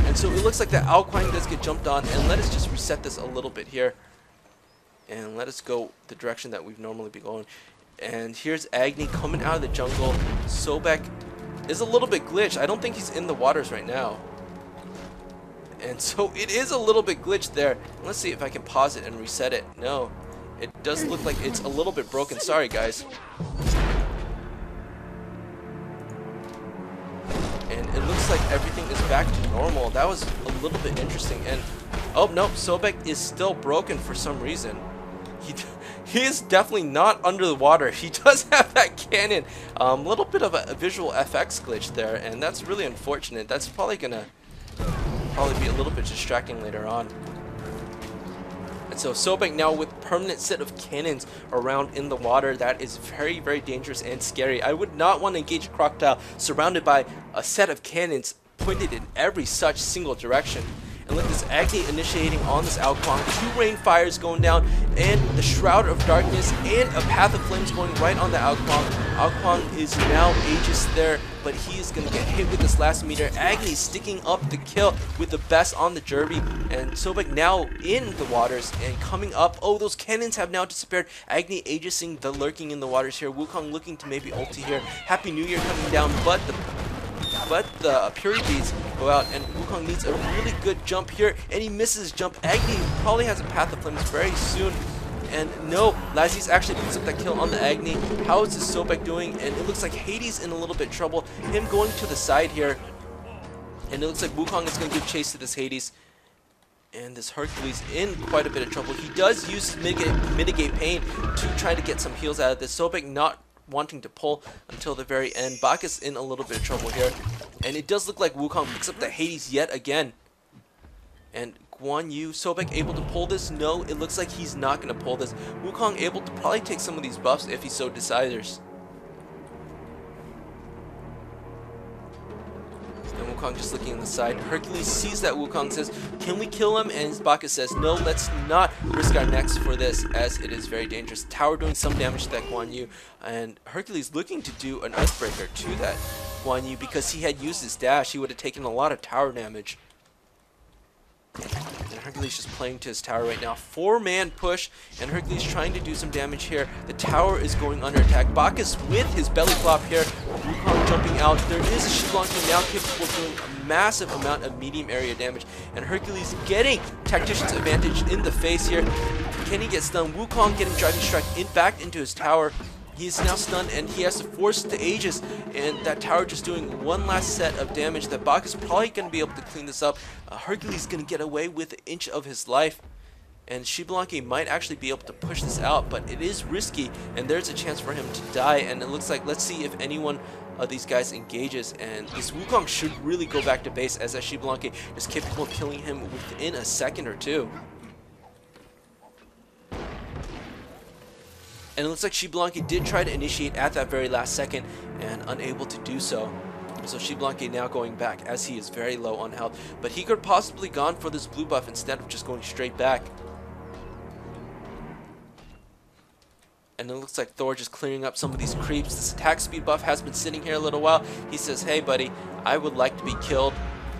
And so it looks like that Ao Kuang does get jumped on. And let us just reset this a little bit here. And let us go the direction that we've normally be going. And here's Agni coming out of the jungle. Sobek is a little bit glitched. I don't think he's in the waters right now. And so it is a little bit glitched there. Let's see if I can pause it and reset it. No, it does look like it's a little bit broken. Sorry, guys. And it looks like everything is back to normal. That was a little bit interesting. And oh no, Sobek is still broken for some reason. He is definitely not under the water. He does have that cannon. Little bit of a visual FX glitch there, and that's really unfortunate. That's probably gonna be a little bit distracting later on. And so Sobek now with permanent set of cannons around in the water. That is very, very dangerous and scary. I would not want to engage a crocodile surrounded by a set of cannons pointed in every such single direction. And look, this Agni initiating on this Alquang, 2 rain fires going down, and the Shroud of Darkness, and a Path of Flames going right on the Alquang. Alquang is now Aegis there, but he is going to get hit with this last meter. Agni sticking up the kill with the best on the Derby, and Sobek now in the waters and coming up. Oh, those cannons have now disappeared. Agni Aegising the lurking in the waters here. Wukong looking to maybe ulti here. Happy New Year coming down, but the Puri Beads go out, and Wukong needs a really good jump here, and he misses his jump. Agni probably has a Path of Flames very soon, and no, Laziz actually picks up that kill on the Agni. How is this Sobek doing? And it looks like Hades in a little bit of trouble. Him going to the side here, and it looks like Wukong is going to give chase to this Hades. And this Hercules in quite a bit of trouble. He does use mitigate pain to try to get some heals out of this. Sobek not wanting to pull until the very end. Bacchus in a little bit of trouble here, and it does look like Wukong picks up the Hades yet again. And Guan Yu, Sobek able to pull this? No, it looks like he's not going to pull this. Wukong able to probably take some of these buffs if he so desires. And Wukong just looking on the side. Hercules sees that Wukong, says, can we kill him? And Bacchus says, no, let's not risk our necks for this, as it is very dangerous. Tower doing some damage to that Guan Yu, and Hercules looking to do an Earthbreaker to that Guan Yu because he had used his dash. He would have taken a lot of tower damage. And Hercules just playing to his tower right now. 4-man push, and Hercules trying to do some damage here. The tower is going under attack. Bacchus with his belly flop here. Wukong jumping out. There is a Xiblanque now capable of doing a massive amount of medium area damage. And Hercules getting Tactician's advantage in the face here. Can he get stunned? Wukong getting Driving Strike back into his tower. He is now stunned, and he has to force the Aegis, and that tower just doing one last set of damage. That Bacchus is probably going to be able to clean this up. Hercules is going to get away with an inch of his life, and Xiblanque might actually be able to push this out, but it is risky, and there's a chance for him to die. And it looks like, let's see if anyone of these guys engages, and this Wukong should really go back to base, as that Xiblanque is capable of killing him within a second or two. And it looks like Xiblanque did try to initiate at that very last second and unable to do so. So Xiblanque now going back, as he is very low on health. But he could possibly gone for this blue buff instead of just going straight back. And it looks like Thor just clearing up some of these creeps. This attack speed buff has been sitting here a little while. He says, hey buddy, I would like to be killed.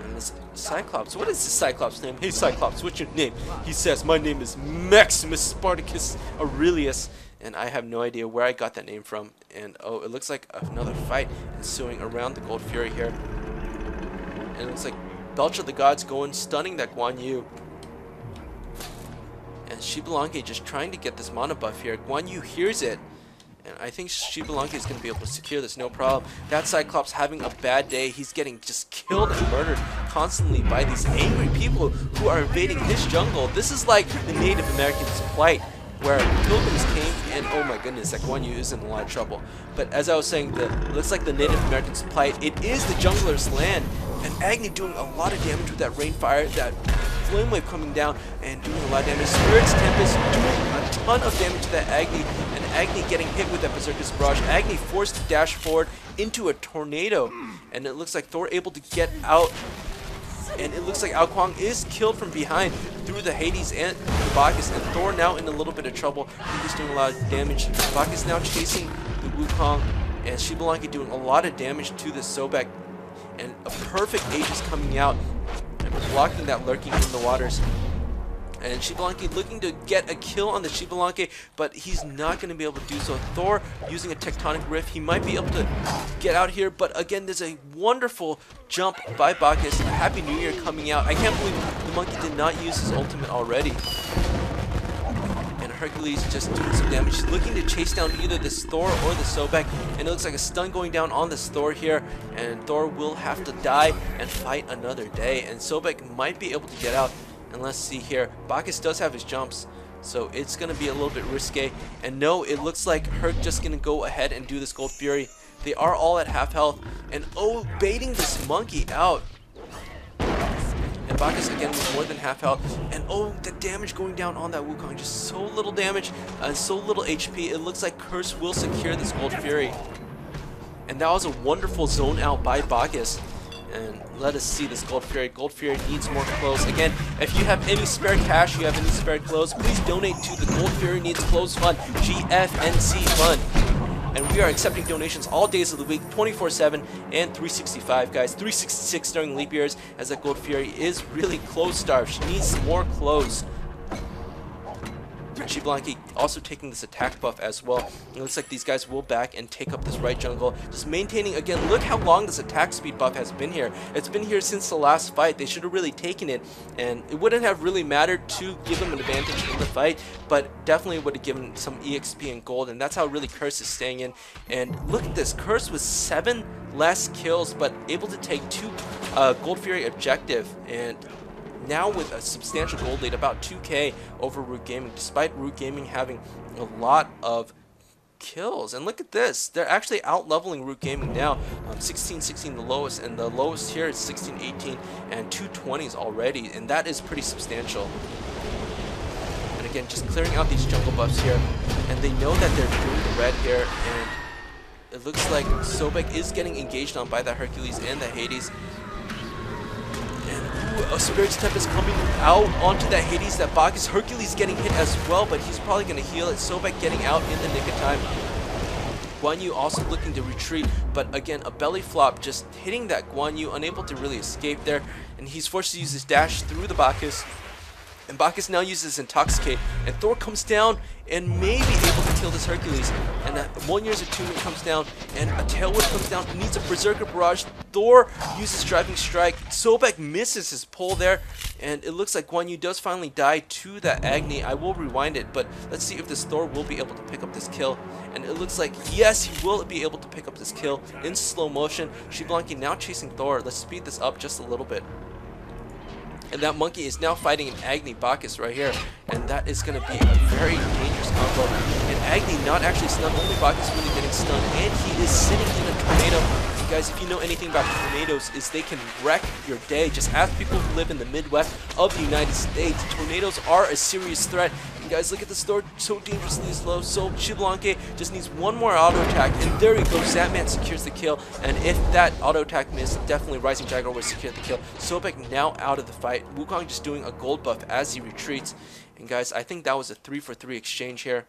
And this Cyclops, what is this Cyclops name? Hey Cyclops, what's your name? He says, my name is Maximus Spartacus Aurelius. And I have no idea where I got that name from. And oh, it looks like another fight ensuing around the Gold Fury here. And it looks like Belch of the Gods going, stunning that Guan Yu. And Xiblanque just trying to get this mana buff here. Guan Yu hears it, and I think Xiblanque is going to be able to secure this, no problem. That Cyclops having a bad day. He's getting just killed and murdered constantly by these angry people who are invading his jungle. This is like the Native Americans' plight, where pilgrims came, and oh my goodness, that Guan Yu is in a lot of trouble. But as I was saying, it looks like the Native Americans' plight. It is the jungler's land, and Agni doing a lot of damage with that rainfire, that flame wave coming down and doing a lot of damage. Spirit's Tempest doing a ton of damage to that Agni, and Agni getting hit with that Berserker's Barrage. Agni forced to dash forward into a tornado, and it looks like Thor able to get out. And it looks like Alquang is killed from behind through the Hades and the Bacchus, and Thor now in a little bit of trouble. He's doing a lot of damage. Bacchus now chasing the Wukong, and Xiblanque doing a lot of damage to the Sobek, and a perfect Aegis coming out and blocking that lurking in the waters. And Xiblanque looking to get a kill on the Xiblanque, but he's not going to be able to do so. Thor using a Tectonic Rift. He might be able to get out here, but again, there's a wonderful jump by Bacchus. A Happy New Year coming out. I can't believe the monkey did not use his ultimate already. And Hercules just doing some damage. He's looking to chase down either this Thor or the Sobek, and it looks like a stun going down on this Thor here, and Thor will have to die and fight another day, and Sobek might be able to get out. And let's see here, Bacchus does have his jumps, so it's going to be a little bit risque. And no, it looks like Herc just going to go ahead and do this Gold Fury. They are all at half health, and oh, baiting this monkey out. And Bacchus again with more than half health, and oh, the damage going down on that Wukong, just so little damage and so little HP. It looks like Curse will secure this Gold Fury, and that was a wonderful zone out by Bacchus. And let us see this Gold Fury. Gold Fury needs more clothes. Again, if you have any spare cash, you have any spare clothes, please donate to the Gold Fury Needs Clothes Fund, GFNC Fund. And we are accepting donations all days of the week, 24/7 and 365, guys. 366 during leap years, as that Gold Fury is really clothes starved. She needs more clothes. Xiblanque also taking this attack buff as well. It looks like these guys will back and take up this right jungle. Just maintaining, again, look how long this attack speed buff has been here. It's been here since the last fight. They should have really taken it, and it wouldn't have really mattered to give them an advantage in the fight, but definitely would have given some EXP and gold, and that's how really Curse is staying in. And look at this, Curse with 7 less kills, but able to take 2 Gold Fury objective, and now with a substantial gold lead, about 2k over Root Gaming, despite Root Gaming having a lot of kills. And look at this, they're actually out leveling Root Gaming now. 16-16 the lowest, and the lowest here is 16-18 and 220s already, and that is pretty substantial. And again, just clearing out these jungle buffs here, and they know that they're doing the red here, and it looks like Sobek is getting engaged on by the Hercules and the Hades. A Spirit's Tempest coming out onto that Hades, that Bacchus. Hercules getting hit as well, but he's probably going to heal it. Sobek getting out in the nick of time. Guan Yu also looking to retreat, but again, a belly flop just hitting that Guan Yu, unable to really escape there, and he's forced to use his dash through the Bacchus. And Bacchus now uses Intoxicate, and Thor comes down and may be able to kill this Hercules. And that 1 year's attunement comes down, and a Tailwind comes down. He needs a Berserker Barrage. Thor uses Driving Strike. Sobek misses his pull there, and it looks like Guan Yu does finally die to that Agni. I will rewind it, but let's see if this Thor will be able to pick up this kill. And it looks like, yes, he will be able to pick up this kill in slow motion. Xiblanque now chasing Thor. Let's speed this up just a little bit. And that monkey is now fighting an Agni Bacchus right here, and that is going to be a very dangerous combo. And Agni not actually stunned, only Bacchus really getting stunned, and he is sitting in a tornado. And guys, if you know anything about tornadoes, is they can wreck your day. Just ask people who live in the Midwest of the United States. Tornadoes are a serious threat. And guys, look at the Thor, so dangerously slow. So Xiblanque just needs one more auto attack, and there he goes. Zatman secures the kill, and if that auto attack missed, definitely Rising Jaguar would secure the kill. Sobek now out of the fight. Wukong just doing a gold buff as he retreats. And guys, I think that was a 3-for-3 exchange here.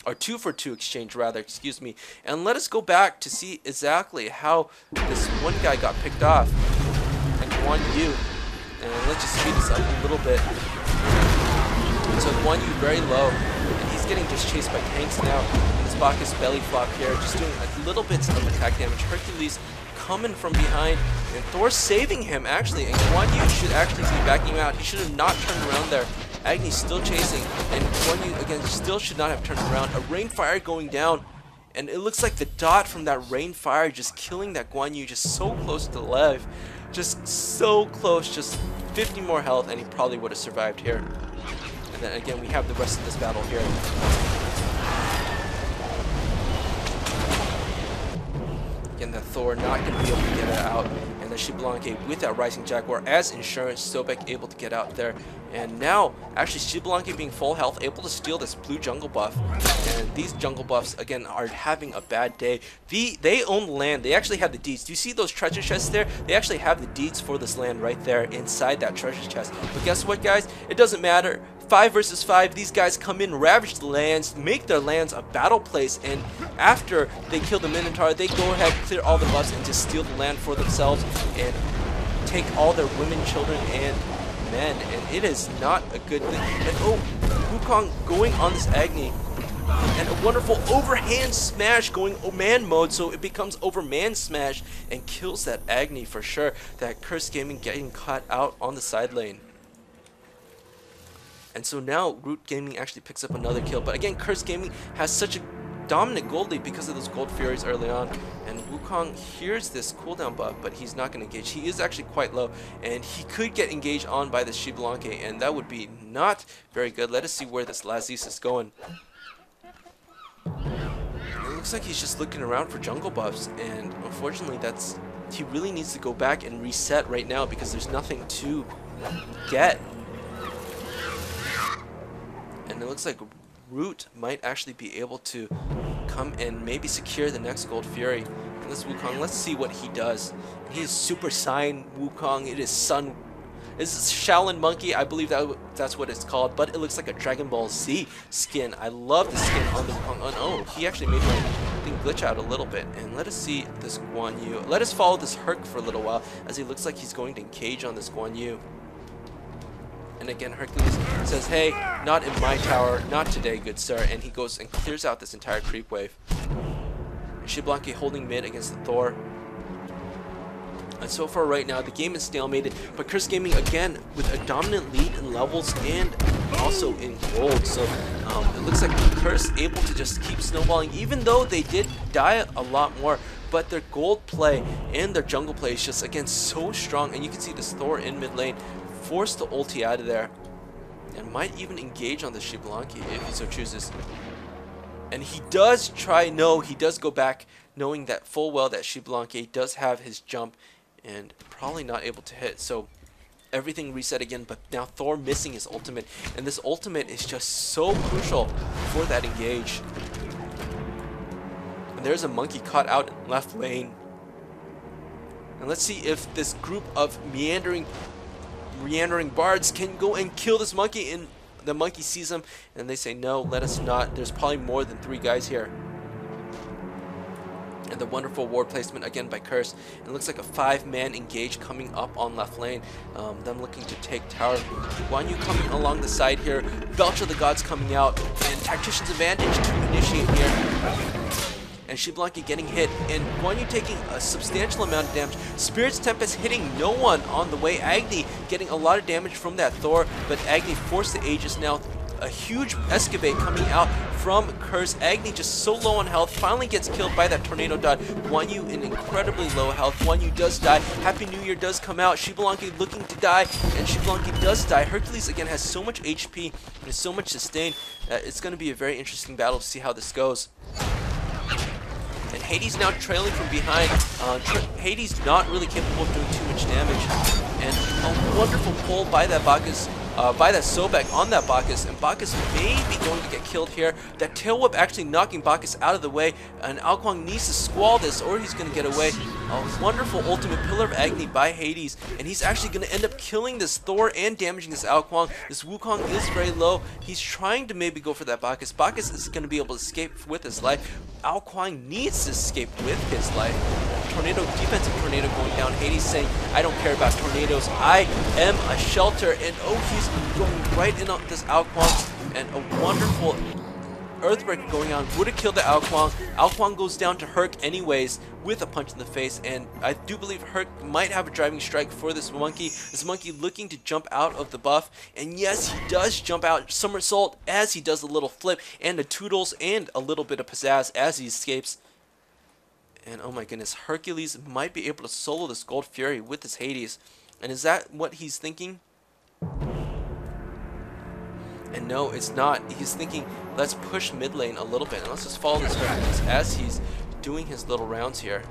Or 2-for-2 exchange rather, excuse me. And let us go back to see exactly how this one guy got picked off. And Guan Yu. And let's just speed this up a little bit. So Guan Yu very low. And he's getting just chased by tanks now. And this Bacchus belly flop here, just doing a little bits of attack damage. Hercules coming from behind, and Thor saving him actually, and Guan Yu should actually be backing him out. He should have not turned around there. Agni's still chasing, and Guan Yu again still should not have turned around. A rainfire going down, and it looks like the dot from that rainfire just killing that Guan Yu, just so close to life, just so close, just 50 more health, and he probably would have survived here. And then again, we have the rest of this battle here. Again, the Thor not going to be able to get it out, and the Xiblanque with that Rising Jaguar as insurance. Sobek able to get out there, and now actually Xiblanque being full health, able to steal this blue jungle buff. And these jungle buffs again are having a bad day. They own the land. They actually have the deeds. Do you see those treasure chests there? They actually have the deeds for this land right there inside that treasure chest. But guess what, guys? It doesn't matter. 5 versus 5, these guys come in, ravage the lands, make their lands a battle place, and after they kill the Minotaur, they go ahead, clear all the buffs, and just steal the land for themselves, and take all their women, children, and men, and it is not a good thing. And oh, Wukong going on this Agni, and a wonderful overhand smash going man mode, so it becomes overman smash, and kills that Agni for sure. That Curse Gaming getting caught out on the side lane. And so now Root Gaming actually picks up another kill. But again, Curse Gaming has such a dominant gold lead because of those gold furies early on, and Wukong hears this cooldown buff, but he's not going to engage. He is actually quite low, and he could get engaged on by the Xbalanque, and that would be not very good. Let us see where this Lazis is going. It looks like he's just looking around for jungle buffs, and unfortunately he really needs to go back and reset right now because there's nothing to get. And it looks like Root might actually be able to come and maybe secure the next Gold Fury. And this Wukong, let's see what he does. He is Super Saiyan Wukong. It is Sun. This is Shaolin Monkey. I believe that's what it's called. But it looks like a Dragon Ball Z skin. I love the skin on the Wukong. Oh, he actually made my thing glitch out a little bit. And let us see this Guan Yu. Let us follow this Herc for a little while, as he looks like he's going to engage on this Guan Yu. And again, Hercules says, hey, not in my tower, not today, good sir. And he goes and clears out this entire creep wave. And Xbalanque holding mid against the Thor. And so far right now, the game is stalemated, but Curse Gaming, again, with a dominant lead in levels and also in gold. So it looks like Curse able to just keep snowballing, even though they did die a lot more. But their gold play and their jungle play is just, again, so strong. And you can see this Thor in mid lane force the ulti out of there, and might even engage on the Xbalanque if he so chooses. And he does try, no, he does go back, knowing that full well that Xbalanque does have his jump, and probably not able to hit. So everything reset again, but now Thor missing his ultimate, and this ultimate is just so crucial for that engage. And there's a monkey caught out in left lane. And let's see if this group of meandering bards can go and kill this monkey, and the monkey sees him and they say, no, let us not. There's probably more than 3 guys here. And the wonderful ward placement again by Curse. And it looks like a 5-man engage coming up on left lane. Them looking to take tower. Guan Yu coming along the side here. Belch of the Gods coming out, and Tactician's advantage to initiate here. And Xbalanque getting hit, and Guan Yu taking a substantial amount of damage. Spirit's Tempest hitting no one on the way. Agni getting a lot of damage from that Thor, but Agni forced the Aegis now. A huge escapade coming out from Curse. Agni just so low on health, finally gets killed by that tornado dot. Guan Yu in incredibly low health. Guan Yu does die. Happy New Year does come out. Xbalanque looking to die, and Xbalanque does die. Hercules again has so much HP and so much sustain that it's going to be a very interesting battle to see how this goes. And Hades now trailing from behind. Hades not really capable of doing too much damage. And a wonderful pull by that Bacchus, by that Sobek on that Bacchus. And Bacchus may be going to get killed here. That tail whip actually knocking Bacchus out of the way. And Ao Kuang needs to squall this or he's going to get away. A wonderful ultimate Pillar of Agni by Hades. And he's actually going to end up killing this Thor and damaging this Ao Kuang. This Wukong is very low. He's trying to maybe go for that Bacchus. Bacchus is going to be able to escape with his life. Ao Kuang needs to escape with his life. Tornado, defensive tornado going down. Hades saying, I don't care about tornadoes. I am a shelter. And oh, he's going right in on this Ao Kuang. And a wonderful Earthbreaker going on would have killed the Ao Kuang. Ao Kuang goes down to Herc anyways with a punch in the face, and I do believe Herc might have a driving strike for this monkey. This monkey looking to jump out of the buff, and yes, he does jump out somersault as he does a little flip and a toodles and a little bit of pizzazz as he escapes. And oh my goodness, Hercules might be able to solo this Gold Fury with his Hades. And is that what he's thinking? And no, it's not. He's thinking, let's push mid lane a little bit, and let's just follow this Hercules as he's doing his little rounds here.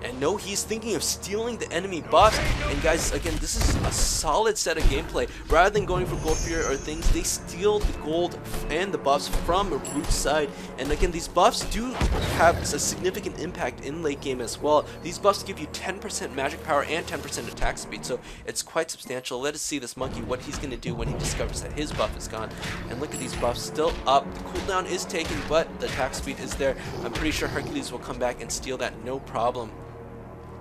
And no, he's thinking of stealing the enemy buffs. And guys, again, this is a solid set of gameplay. Rather than going for Gold Fury or things, they steal the gold and the buffs from Root's side. And again, these buffs do have a significant impact in late game as well. These buffs give you 10% magic power and 10% attack speed, so it's quite substantial. Let us see this monkey, what he's going to do when he discovers that his buff is gone. And look at these buffs still up. The cooldown is taken, but the attack speed is there. I'm pretty sure Hercules will come back and steal that no problem.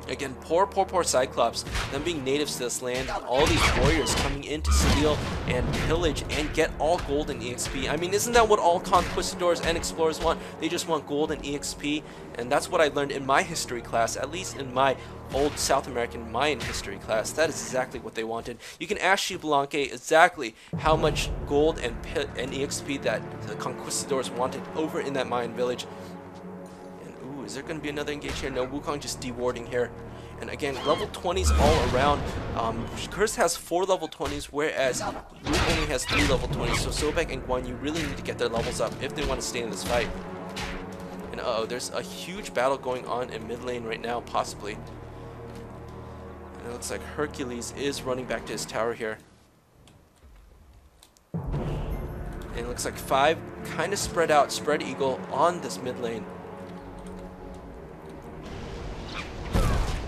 Again, poor Cyclops, them being natives to this land, and all these warriors coming in to steal and pillage and get all gold and EXP. I mean, isn't that what all conquistadors and explorers want? They just want gold and EXP, and that's what I learned in my history class, at least in my old South American Mayan history class. That is exactly what they wanted. You can ask Xbalanque exactly how much gold and EXP that the conquistadors wanted over in that Mayan village. Is there going to be another engage here? No, Wukong just dewarding here. And again, level 20s all around. Curse has 4 level 20s, whereas Root only has 3 level 20s. So Sobek and Guan Yu really need to get their levels up if they want to stay in this fight. And uh-oh, there's a huge battle going on in mid lane right now, possibly. And it looks like Hercules is running back to his tower here. And it looks like 5 kind of spread out, spread eagle on this mid lane.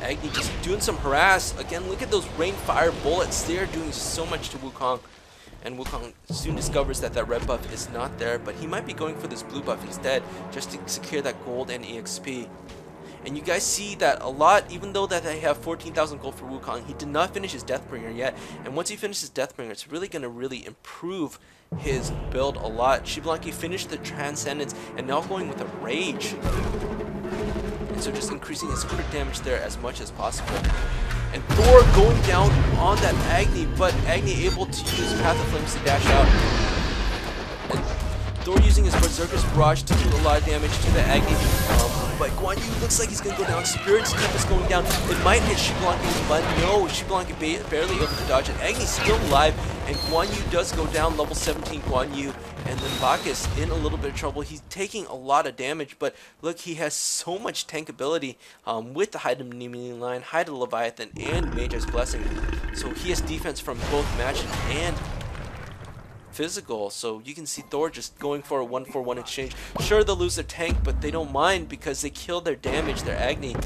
Agni just doing some harass. Again, look at those rain fire bullets. They're doing so much to Wukong. And Wukong soon discovers that that red buff is not there, but he might be going for this blue buff instead, just to secure that gold and EXP. And you guys see that a lot, even though that they have 14,000 gold for Wukong, he did not finish his Deathbringer yet. And once he finishes Deathbringer, it's really going to improve his build a lot. Xbalanque finished the Transcendence and now going with a Rage. So just increasing his crit damage there as much as possible. And Thor going down on that Agni, but Agni able to use Path of Flames to dash out. And Thor using his Berserker's Barrage to do a lot of damage to the Agni. But Guan Yu looks like he's going to go down. Spirit's Tempest going down. It might hit Xbalanque, but no, Xbalanque barely able to dodge it. Agni's still alive, and Guan Yu does go down, level 17 Guan Yu. And then Bacchus in a little bit of trouble. He's taking a lot of damage, but look, he has so much tank ability with the Hide of Mnemosyne line, Hide of Leviathan, and Magi's Blessing. So he has defense from both magic and physical. So you can see Thor just going for a 1-for-1 exchange. Sure, they'll lose their tank, but they don't mind because they kill their damage, their Agni.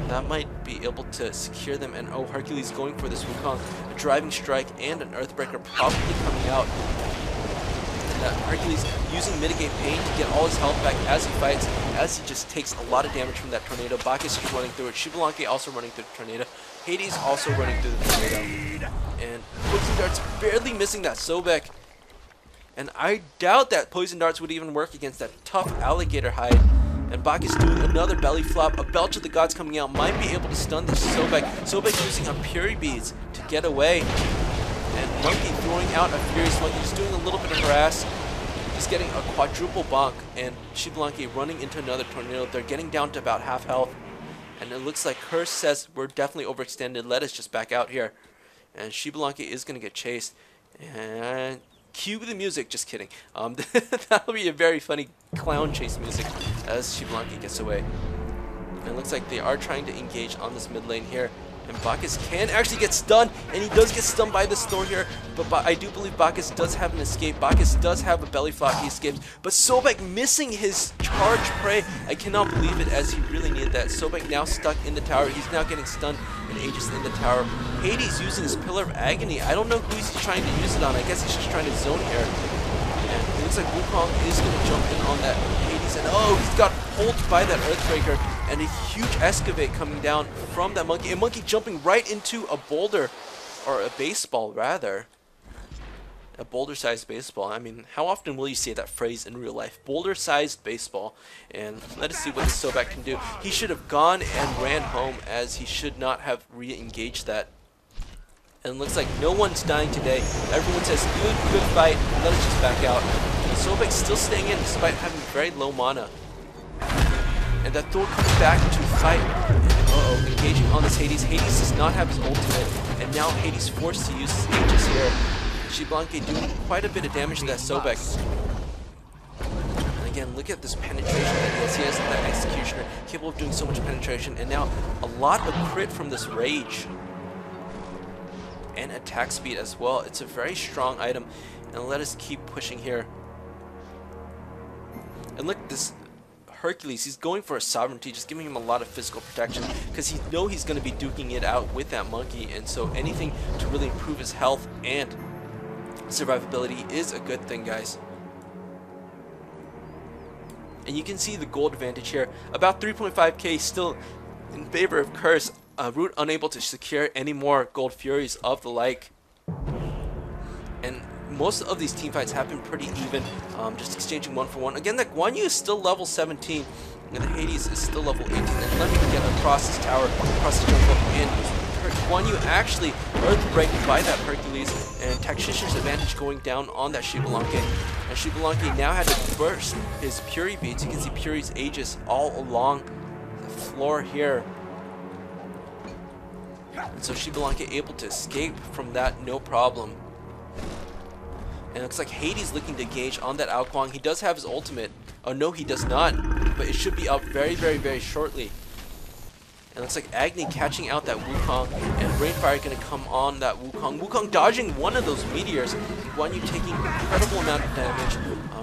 That might be able to secure them. And oh, Hercules going for this Wukong. A Driving Strike and an Earthbreaker probably coming out. Hercules using Mitigate Pain to get all his health back as he fights, as he just takes a lot of damage from that tornado. Bacchus is running through it. Xbalanque also running through the tornado. Hades also running through the tornado. And Poison Darts barely missing that Sobek. And I doubt that Poison Darts would even work against that tough alligator hide. And Bacchus doing another belly flop. A Belch of the Gods coming out might be able to stun this Sobek. Sobek using a Fury Beads to get away. And Monkey throwing out a Furious Monkey, just doing a little bit of harass. Just getting a quadruple bonk, and Xbalanque running into another tornado. They're getting down to about half health. And it looks like Curse says, we're definitely overextended, let us just back out here. And Xbalanque is going to get chased. And cue the music, just kidding. That'll be a very funny clown chase music as Xbalanque gets away. And it looks like they are trying to engage on this mid lane here. And Bacchus can actually get stunned, and he does get stunned by this Thor here, but I do believe Bacchus does have an escape. Bacchus does have a belly flop, he escapes, but Sobek missing his charge prey. I cannot believe it, as he really needed that. Sobek now stuck in the tower. He's now getting stunned, and Aegis in the tower. Hades using his Pillar of Agony. I don't know who he's trying to use it on. I guess he's just trying to zone here. And it looks like Wukong is going to jump in on that Hades, and oh, he's got pulled by that Earthbreaker. And a huge excavate coming down from that monkey. A monkey jumping right into a boulder, or a baseball rather. A boulder-sized baseball. I mean, how often will you say that phrase in real life? Boulder-sized baseball. And let us see what this Sobek can do. He should have gone and ran home, as he should not have re-engaged that. And it looks like no one's dying today. Everyone says, good fight, let us just back out. And Sobek's still staying in despite having very low mana. And that Thor comes back to fight. Uh-oh, engaging on this Hades. Hades does not have his ultimate, and now Hades forced to use his Aegis here. Xbalanque doing quite a bit of damage to that Sobek. And again, look at this penetration that he has. He has that Executioner, capable of doing so much penetration, and now a lot of crit from this Rage. And attack speed as well. It's a very strong item, and let us keep pushing here. And look, this Hercules, he's going for a sovereignty, just giving him a lot of physical protection, because he knows he's going to be duking it out with that monkey, and so anything to really improve his health and survivability is a good thing, guys. And you can see the gold advantage here, about 3.5k, still in favor of Curse. Root unable to secure any more Gold Furies of the like. And most of these team fights have been pretty even, just exchanging 1 for 1. Again, that Guan Yu is still level 17, and the Hades is still level 18. And let me get across this tower, across the jungle, and Guan Yu actually earth-breaked by that Hercules, and Tactician's advantage going down on that Xbalanque. And Xbalanque now had to burst his Fury beads. You can see Fury's Aegis all along the floor here. And so Xbalanque able to escape from that no problem. And it looks like Hades looking to engage on that Ao Kuang. He does have his ultimate. Oh no, he does not. But it should be out very, very, very shortly. And it looks like Agni catching out that Wukong, and Rainfire going to come on that Wukong. Wukong dodging one of those meteors. Guan Yu taking an incredible amount of damage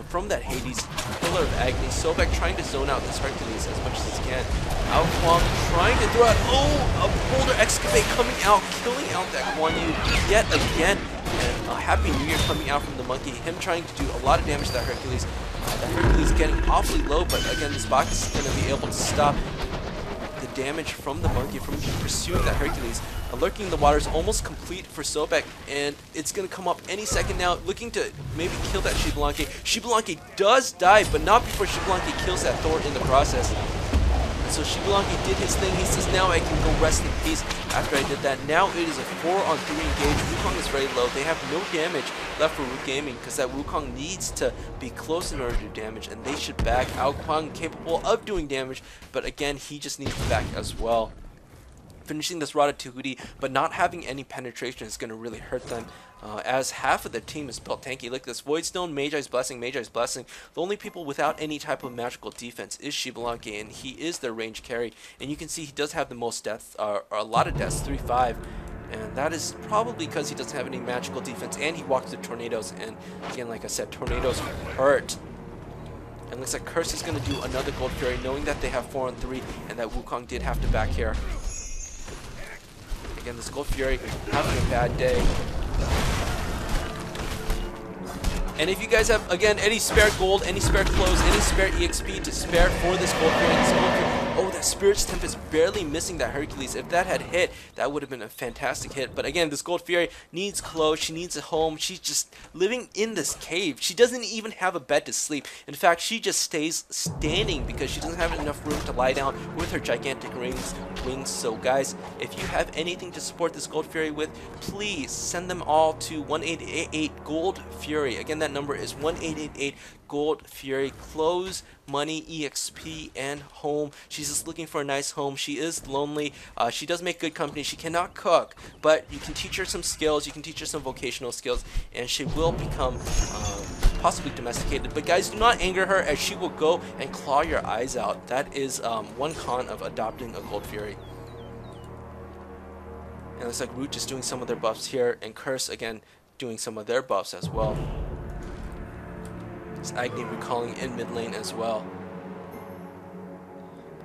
from that Hades pillar of Agni. Sobek trying to zone out this Hercules as much as he can. Ao Kuang trying to throw out, a boulder excavate coming out, killing out that Guan Yu yet again. And a Happy New Year coming out from the monkey. Him trying to do a lot of damage to that Hercules. That Hercules getting awfully low, but again, this box is going to be able to stop the damage from the monkey, from pursuing that Hercules. Lurking in the water is almost complete for Sobek, and it's going to come up any second now, looking to maybe kill that Xbalanque. Xbalanque does die, but not before Xbalanque kills that Thor in the process. And so Xbalanque did his thing. He says, now I can go rest in peace after I did that. Now it is a 4-on-3 engage. Wukong is very low. They have no damage left for Root Gaming because that Wukong needs to be close in order to do damage, and they should back. Ao Kuang capable of doing damage, but again, he just needs to back as well. Finishing this Ratatouille, but not having any penetration is going to really hurt them, as half of the team is built tanky. Look at this, Voidstone, Magi's Blessing, Magi's Blessing. The only people without any type of magical defense is Xbalanque, and he is their range carry. And you can see he does have the most deaths, a lot of deaths, 3-5. And that is probably because he doesn't have any magical defense, and he walks through tornadoes. And again, like I said, tornadoes hurt. And looks like Curse is going to do another Gold Fury, knowing that they have 4-on-3, and that Wukong did have to back here. Again, this Gold Fury having a bad day. And if you guys have, again, any spare gold, any spare clothes, any spare EXP to spare for this Gold Fury, oh, that Spirit's Tempest barely missing that Hercules. If that had hit, that would have been a fantastic hit. But again, this Gold Fury needs clothes. She needs a home. She's just living in this cave. She doesn't even have a bed to sleep. In fact, she just stays standing because she doesn't have enough room to lie down with her gigantic wings. So guys, if you have anything to support this Gold Fury with, please send them all to 1888 Gold Fury. Again, that number is 1888 Gold Fury. Clothes, money, EXP, and home. She's just looking for a nice home. She is lonely. She does make good company. She cannot cook, but you can teach her some skills. You can teach her some vocational skills, and she will become possibly domesticated. But guys, do not anger her, as she will go and claw your eyes out. That is one con of adopting a Gold Fury. And it looks like Root just doing some of their buffs here, and Curse again doing some of their buffs as well. It's Agni recalling in mid lane as well.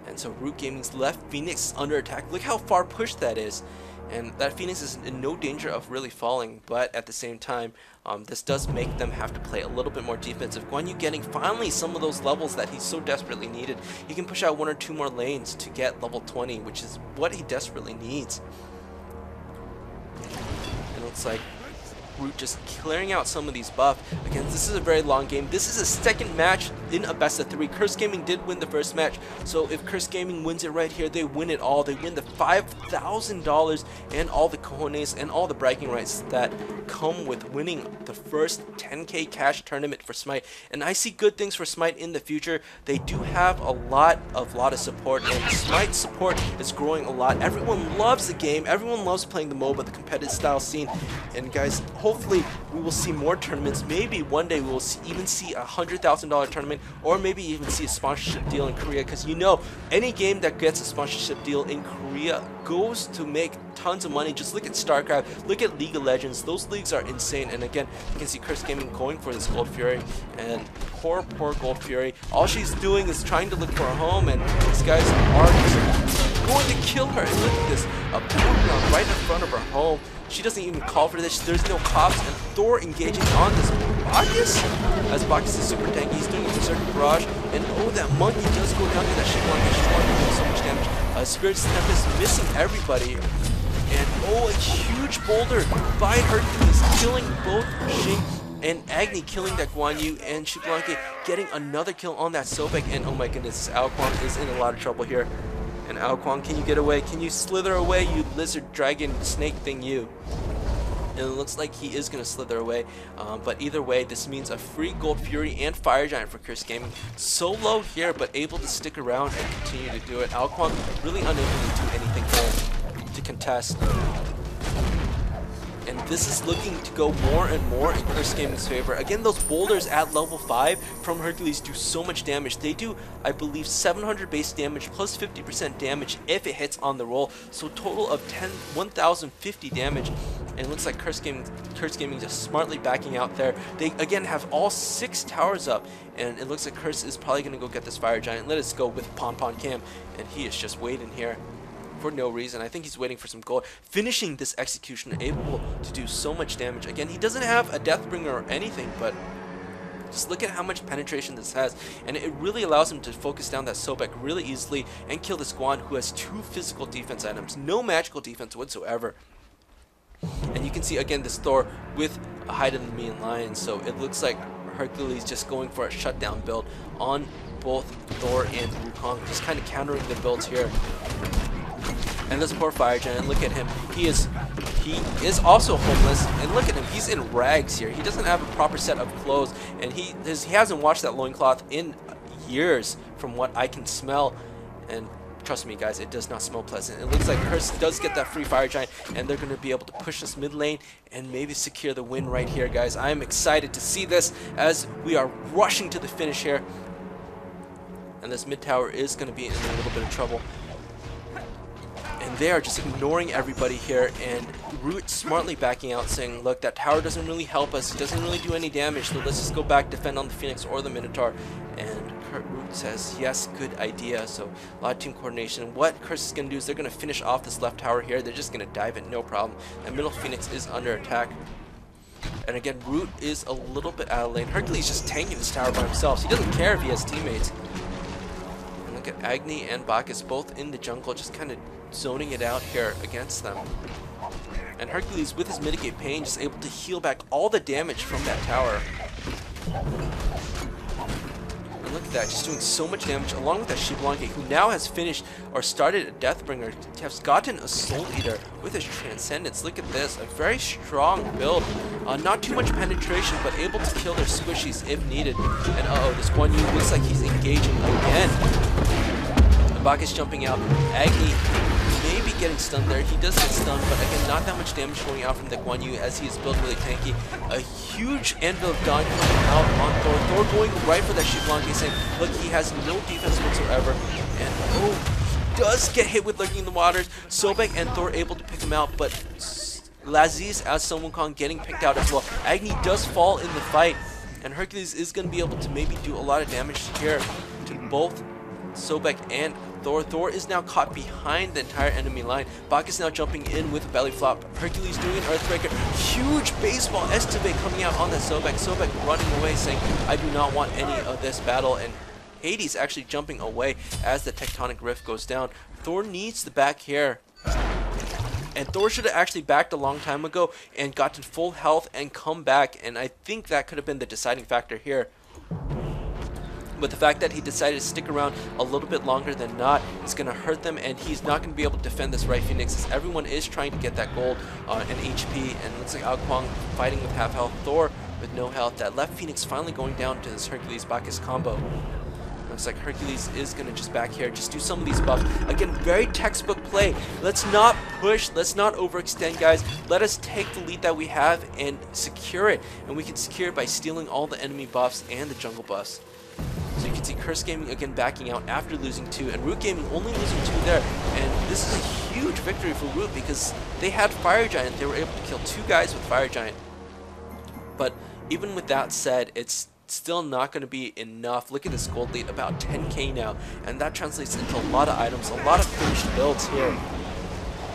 And so Root Gaming's left Phoenix under attack. Look how far pushed that is. And that Phoenix is in no danger of really falling, but at the same time, this does make them have to play a little bit more defensive. Guan Yu getting finally some of those levels that he so desperately needed. He can push out 1 or 2 more lanes to get level 20, which is what he desperately needs. And it looks like Root just clearing out some of these buffs. Again, this is a very long game. This is a second match in a best of 3. Curse Gaming did win the first match, so if Curse Gaming wins it right here, they win it all. They win the $5,000 and all the cojones and all the bragging rights that come with winning the first 10K cash tournament for Smite. And I see good things for Smite in the future. They do have a lot of support, and Smite support is growing a lot. Everyone loves the game. Everyone loves playing the MOBA, the competitive style scene. And guys, hopefully we will see more tournaments. Maybe one day we will even see a $100,000 tournament, or maybe even see a sponsorship deal in Korea, because you know, any game that gets a sponsorship deal in Korea goes to make tons of money. Just look at StarCraft, look at League of Legends. Those leagues are insane. And again, you can see Curse Gaming going for this Gold Fury, and poor Gold Fury. All she's doing is trying to look for a home, and these guys are going to kill her. And look at this, a battleground right in front of her home. She doesn't even call for this. There's no cops, and Thor engaging on this Bacchus. As Bacchus is super tanky, he's doing a berserker barrage, and oh, that monkey does go down to that shit monkey. She's going to do so much damage. Spirit Tempest missing everybody, and oh, a huge boulder by Hercules, killing both Shing and Agni, killing that Guan Yu, and Xbalanque getting another kill on that Sobek, and oh my goodness, Aoquang is in a lot of trouble here. And Aoquang, can you get away? Can you slither away, you lizard, dragon, snake thing, you? And it looks like he is going to slither away, but either way, this means a free Gold Fury and Fire Giant for Curse Gaming. So low here, but able to stick around and continue to do it. Aoquang really unable to do anything here to contest. And this is looking to go more and more in Curse Gaming's favor. Again, those boulders at level 5 from Hercules do so much damage. They do, I believe, 700 base damage plus 50% damage if it hits on the roll. So total of 1050 damage. And it looks like Curse Gaming just smartly backing out there. They again have all 6 towers up, and it looks like Curse is probably going to go get this Fire Giant. Let us go with Pon Cam, and he is just waiting here for no reason. I think he's waiting for some gold. Finishing this executioner, able to do so much damage. Again, he doesn't have a Deathbringer or anything, but just look at how much penetration this has, and it really allows him to focus down that Sobek really easily and kill this Guan, who has 2 physical defense items, no magical defense whatsoever. And you can see again this Thor with a hide in the mean line, so it looks like Hercules just going for a shutdown build on both Thor and Wukong, just kind of countering the builds here. And this poor Fire Giant, look at him. He is also homeless, and look at him. He's in rags here. He doesn't have a proper set of clothes, and he hasn't washed that loincloth in years, from what I can smell. And trust me, guys, it does not smell pleasant. It looks like Curse does get that free Fire Giant, and they're going to be able to push this mid lane and maybe secure the win right here, guys. I am excited to see this as we are rushing to the finish here. And this mid tower is going to be in a little bit of trouble. And they are just ignoring everybody here, and Root smartly backing out, saying, look, that tower doesn't really help us, it doesn't really do any damage, so let's just go back, defend on the Phoenix or the Minotaur. And Root says, yes, good idea. So a lot of team coordination. What Curse is going to do is they're going to finish off this left tower here. They're just going to dive it, no problem. And middle Phoenix is under attack. And again, Root is a little bit out of lane. Hercules just tanking this tower by himself, so he doesn't care if he has teammates. And look at Agni and Bacchus both in the jungle, just kind of zoning it out here against them. And Hercules, with his mitigate pain, just able to heal back all the damage from that tower. And look at that, just doing so much damage, along with that Xbalanque, who now has finished or started a Deathbringer, has gotten a Soul Eater with his Transcendence. Look at this, a very strong build. Not too much penetration, but able to kill their squishies if needed. And uh-oh, this Guan Yu looks like he's engaging again. Bacchus jumping out. Agni maybe getting stunned there. He does get stunned, but again, not that much damage going out from the Guan Yu as he is built really tanky. A huge Anvil of Dawn coming out on Thor. Thor going right for that Xbalanque, saying, look, he has no defense whatsoever. And oh, does get hit with Lurking in the Waters. Sobek and Thor able to pick him out, but Laziz as Sun Wukong getting picked out as well. Agni does fall in the fight, and Hercules is going to be able to maybe do a lot of damage here to both Sobek and Thor. Thor is now caught behind the entire enemy line. Bacchus now jumping in with a belly flop. Hercules doing an Earthbreaker. Huge baseball Esteve coming out on the Sobek. Sobek running away, saying, I do not want any of this battle. And Hades actually jumping away as the Tectonic Rift goes down. Thor needs the back here. And Thor should have actually backed a long time ago and gotten full health and come back. And I think that could have been the deciding factor here. But the fact that he decided to stick around a little bit longer than not is going to hurt them, and he's not going to be able to defend this right Phoenix, as everyone is trying to get that gold and HP, and it looks like Aoquang fighting with half health, Thor with no health. That left Phoenix finally going down to this Hercules-Bacchus combo. Looks like Hercules is going to just back here, just do some of these buffs. Again, very textbook play. Let's not push, let's not overextend, guys. Let us take the lead that we have and secure it, and we can secure it by stealing all the enemy buffs and the jungle buffs. So you can see Curse Gaming again backing out after losing 2, and Root Gaming only losing 2 there. And this is a huge victory for Root because they had Fire Giant. They were able to kill 2 guys with Fire Giant. But even with that said, it's still not going to be enough. Look at this gold lead, about 10k now, and that translates into a lot of items, a lot of finished builds here.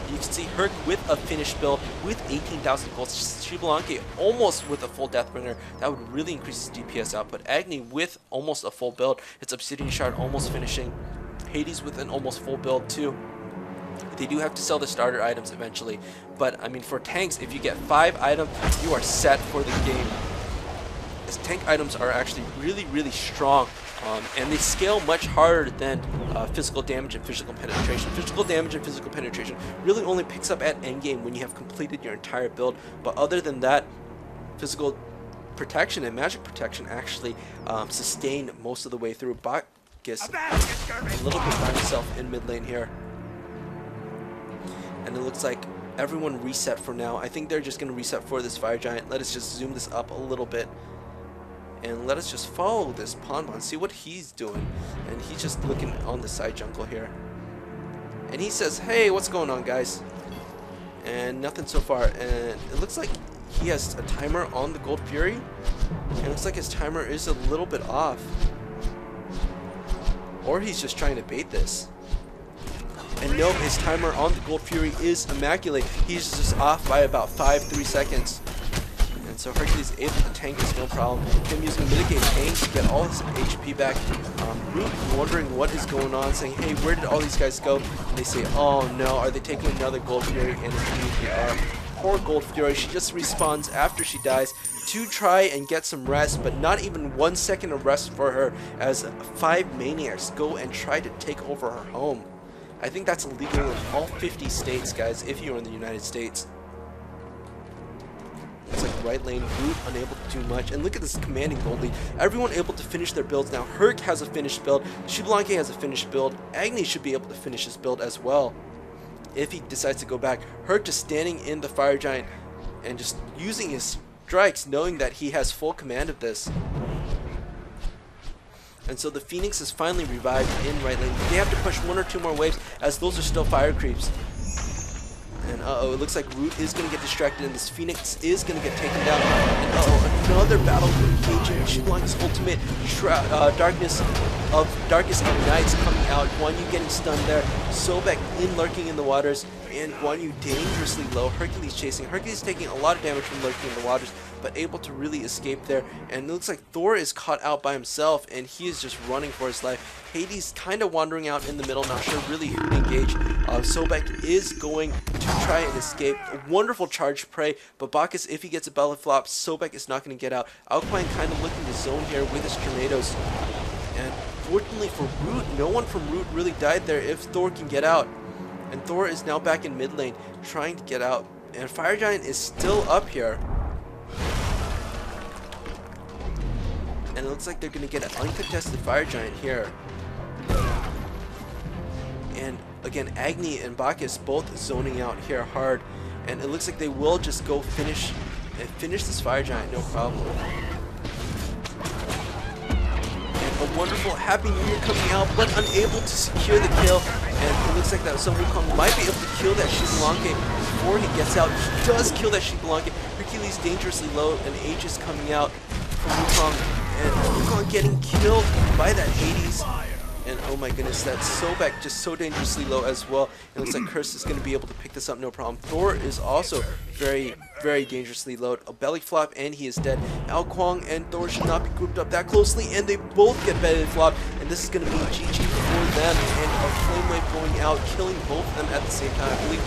You can see Herc with a finished build with 18,000 gold. Xbalanque almost with a full Deathbringer. That would really increase his DPS output. Agni with almost a full build. It's Obsidian Shard almost finishing. Hades with an almost full build too. They do have to sell the starter items eventually. But I mean, for tanks, if you get 5 items, you are set for the game. As tank items are actually really strong. And they scale much harder than physical damage and physical penetration. Physical damage and physical penetration really only picks up at endgame when you have completed your entire build. But other than that, physical protection and magic protection actually sustain most of the way through. Bacchus a little bit by himself in mid lane here. And it looks like everyone reset for now. I think they're just going to reset for this Fire Giant. Let us just zoom this up a little bit. And let us just follow this Ponbon, see what he's doing. And he's just looking on the side jungle here. And he says, hey, what's going on, guys? And nothing so far. And it looks like he has a timer on the Gold Fury. And it looks like his timer is a little bit off. Or he's just trying to bait this. And no, his timer on the Gold Fury is immaculate. He's just off by about 3 seconds. So Hercules able to tank this, no problem. Him using a mitigate tank to get all his HP back. Root wondering what is going on, saying, hey, where did all these guys go? And they say, oh no, are they taking another Gold Fury? And indeed they are. Poor Gold Fury, she just respawns after she dies to try and get some rest, but not even 1 second of rest for her as 5 maniacs go and try to take over her home. I think that's illegal in all 50 states, guys, if you're in the United States. It's like right lane, Root unable to do much. And look at this commanding gold lead. Everyone able to finish their builds now. Herc has a finished build. Xbalanque has a finished build. Agni should be able to finish his build as well if he decides to go back. Herc just standing in the Fire Giant and just using his strikes, knowing that he has full command of this. And so the Phoenix is finally revived in right lane. They have to push 1 or 2 more waves as those are still fire creeps. And uh-oh, it looks like Root is going to get distracted and this Phoenix is going to get taken down. And uh-oh, another battle engaging Xbalanque's ultimate. Darkest of Nights coming out. Guan Yu getting stunned there. Sobek lurking in the waters. And Guan Yu dangerously low. Hercules chasing. Hercules taking a lot of damage from lurking in the waters, but able to really escape there. And it looks like Thor is caught out by himself, and he is just running for his life. Hades kind of wandering out in the middle, not sure really who to engage. Sobek is going to try and escape. A wonderful charge prey, but Bacchus, if he gets a belly flop, Sobek is not going to get out. Alpine kind of looking to zone here with his tornadoes. And fortunately for Root, no one from Root really died there if Thor can get out. And Thor is now back in mid lane, trying to get out. And Fire Giant is still up here. And it looks like they're going to get an uncontested Fire Giant here. And again, Agni and Bacchus both zoning out here hard. And it looks like they will just go finish this Fire Giant, no problem. And a wonderful Happy New Year coming out, but unable to secure the kill. And it looks like that Sun Wukong might be able to kill that Xbalanque before he gets out. He does kill that Xbalanque. Hercules dangerously low, and Aegis coming out from Wukong. And Wukong getting killed by that Hades. And oh my goodness, that Sobek just so dangerously low as well. It looks like Curse is going to be able to pick this up no problem. Thor is also very dangerously low. A belly flop and he is dead. Ao Kuang and Thor should not be grouped up that closely, and they both get belly flop. And this is going to be GG for them. And a flame wave going out, killing both of them at the same time. I believe.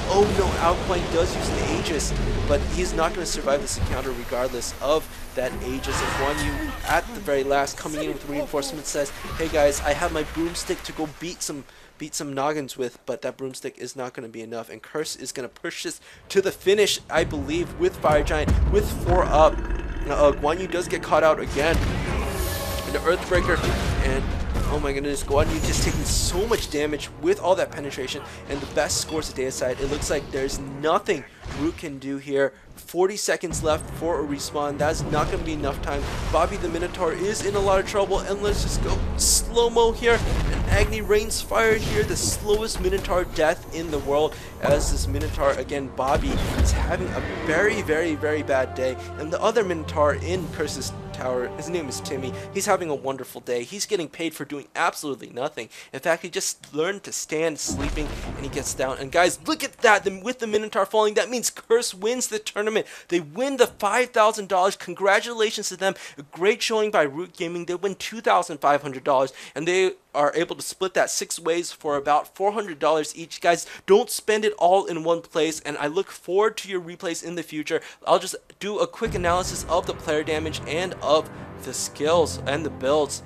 Oh no, Ao Kuang does use the Aegis, but he's not going to survive this encounter regardless of that Aegis. And Guan Yu at the very last coming in with reinforcements says, hey guys, I have my broomstick to go beat some noggins with, but that broomstick is not going to be enough, and Curse is going to push this to the finish, I believe, with Fire Giant with 4 up. Guan Yu does get caught out again in the Earthbreaker, and oh my goodness, Guan Yu just taking so much damage with all that penetration and the best scores today aside. It looks like there's nothing Root can do here. 40 seconds left for a respawn. That's not going to be enough time. Bobby the Minotaur is in a lot of trouble, and let's just go slow-mo here. And Agni rains fire here, the slowest Minotaur death in the world, as this Minotaur, again, Bobby, is having a very bad day. And the other Minotaur in Curse's tower. His name is Timmy. He's having a wonderful day. He's getting paid for doing absolutely nothing. In fact, he just learned to stand sleeping, and he gets down. And guys, look at that. With the Minotaur falling, that means Curse wins the tournament. They win the $5,000. Congratulations to them. A great showing by Root Gaming. They win $2,500, and they are able to split that 6 ways for about $400 each. Guys, don't spend it all in one place, and I look forward to your replays in the future. I'll just do a quick analysis of the player damage and of the skills and the builds.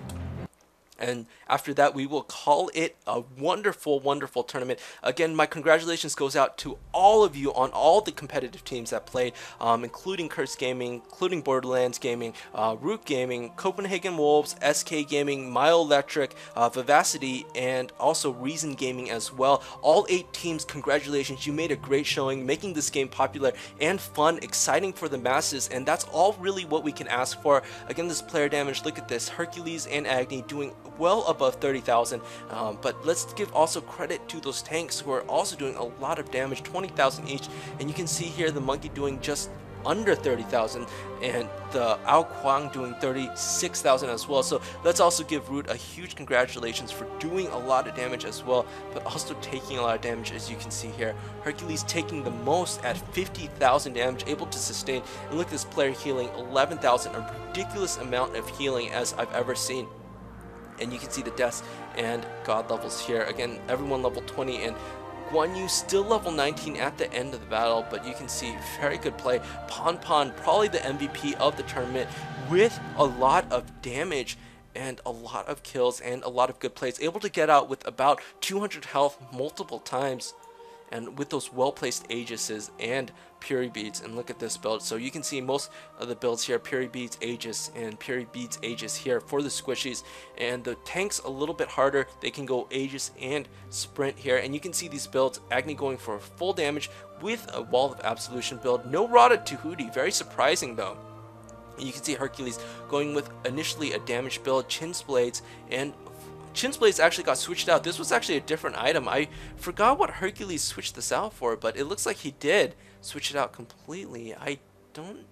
And after that, we will call it a wonderful, wonderful tournament. Again, my congratulations goes out to all of you on all the competitive teams that played, including Curse Gaming, including Borderlands Gaming, Root Gaming, Copenhagen Wolves, SK Gaming, Mile Electric, Vivacity, and also Reason Gaming as well. All 8 teams, congratulations. You made a great showing, making this game popular and fun, exciting for the masses, and that's all really what we can ask for. Again, this player damage, look at this. Hercules and Agni doing well above 30,000, but let's give also credit to those tanks who are also doing a lot of damage, 20,000 each, and you can see here the Monkey doing just under 30,000 and the Ao Kwang doing 36,000 as well. So let's also give Root a huge congratulations for doing a lot of damage as well, but also taking a lot of damage, as you can see here. Hercules taking the most at 50,000 damage, able to sustain, and look at this player healing 11,000, a ridiculous amount of healing as I've ever seen. And you can see the deaths and god levels here. Again, everyone level 20, and Guan Yu still level 19 at the end of the battle, but you can see very good play. Pon Pon, probably the MVP of the tournament, with a lot of damage and a lot of kills and a lot of good plays. Able to get out with about 200 health multiple times, and with those well-placed Aegises and Puri Beads. And look at this build. So you can see most of the builds here, Puri Beads, Aegis, and Puri Beads, Aegis here for the squishies. And the tanks a little bit harder. They can go Aegis and Sprint here. And you can see these builds, Agni going for full damage with a Wall of Absolution build. No Rada Tahuti, very surprising though. And you can see Hercules going with initially a damage build, Chin's Blades, and Chin's Blades actually got switched out. This was actually a different item. I forgot what Hercules switched this out for, but it looks like he did switch it out completely. I don't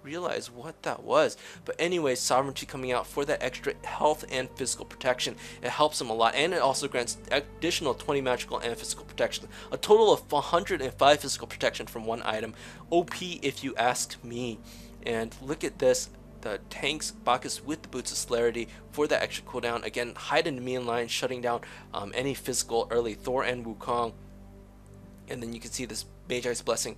realize what that was. But anyway, Sovereignty coming out for that extra health and physical protection. It helps him a lot, and it also grants additional 20 magical and physical protection. A total of 105 physical protection from one item. OP if you ask me. And look at this. The tanks, Bacchus with the Boots of Celerity for that extra cooldown. Again, hide enemy in line, shutting down any physical early. Thor and Wukong. And then you can see this Magi's Blessing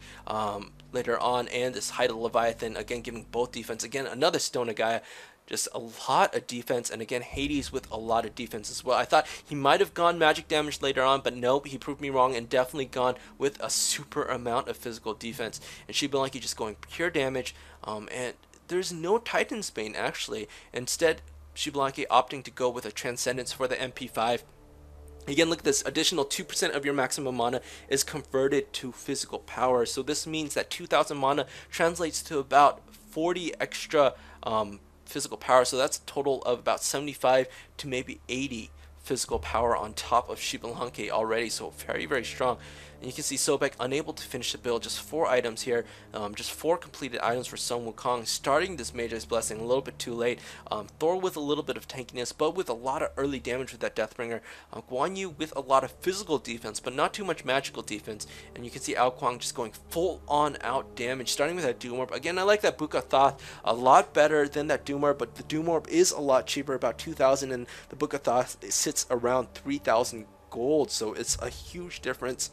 later on, and this Hide of Leviathan, again giving both defense. Again, another Stone of Gaia, just a lot of defense, and again Hades with a lot of defense as well. I thought he might have gone magic damage later on, but nope, he proved me wrong and definitely gone with a super amount of physical defense. And Shibalanki just going pure damage, and there's no Titan's Bane actually. Instead, Shibalanki opting to go with a Transcendence for the MP5. Again, look at this, additional 2% of your maximum mana is converted to physical power. So this means that 2,000 mana translates to about 40 extra physical power. So that's a total of about 75 to maybe 80 physical power on top of Shibalanki already. So very, very strong. And you can see Sobek unable to finish the build. Just 4 items here. Just 4 completed items for Sun Wukong. Starting this Magi's Blessing a little bit too late. Thor with a little bit of tankiness, but with a lot of early damage with that Deathbringer. Guan Yu with a lot of physical defense, but not too much magical defense. And you can see Ao Kwang just going full on out damage. Starting with that Doom Orb. Again, I like that Buka Thoth a lot better than that Doom Orb, but the Doom Orb is a lot cheaper, about 2,000, and the Buka Thoth sits around 3,000 gold. So it's a huge difference.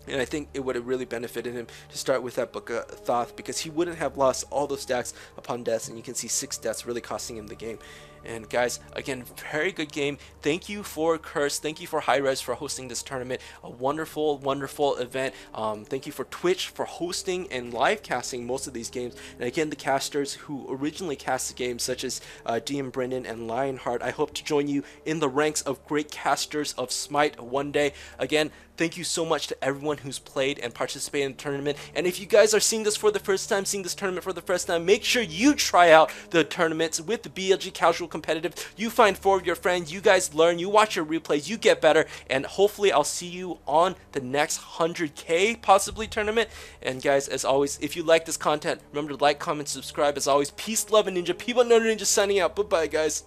And I think it would have really benefited him to start with that Book of Thoth, because he wouldn't have lost all those stacks upon deaths, and you can see 6 deaths really costing him the game. And guys, again, very good game. Thank you for Curse. Thank you for Hi-Rez for hosting this tournament. A wonderful, wonderful event. Thank you for Twitch for hosting and live casting most of these games. And again, the casters who originally cast the games, such as DM Brendan and Lionheart. I hope to join you in the ranks of great casters of Smite one day. Again, thank you so much to everyone who's played and participated in the tournament. And if you guys are seeing this for the first time, seeing this tournament for the first time, make sure you try out the tournaments with the BLG Casual competitive. You find 4 of your friends, you guys learn, you watch your replays, you get better, and hopefully I'll see you on the next 100k possibly tournament. And guys, as always, if you like this content, remember to like, comment, subscribe. As always, peace, love, and ninja. Peabutnutterninja signing out. Bye bye, guys.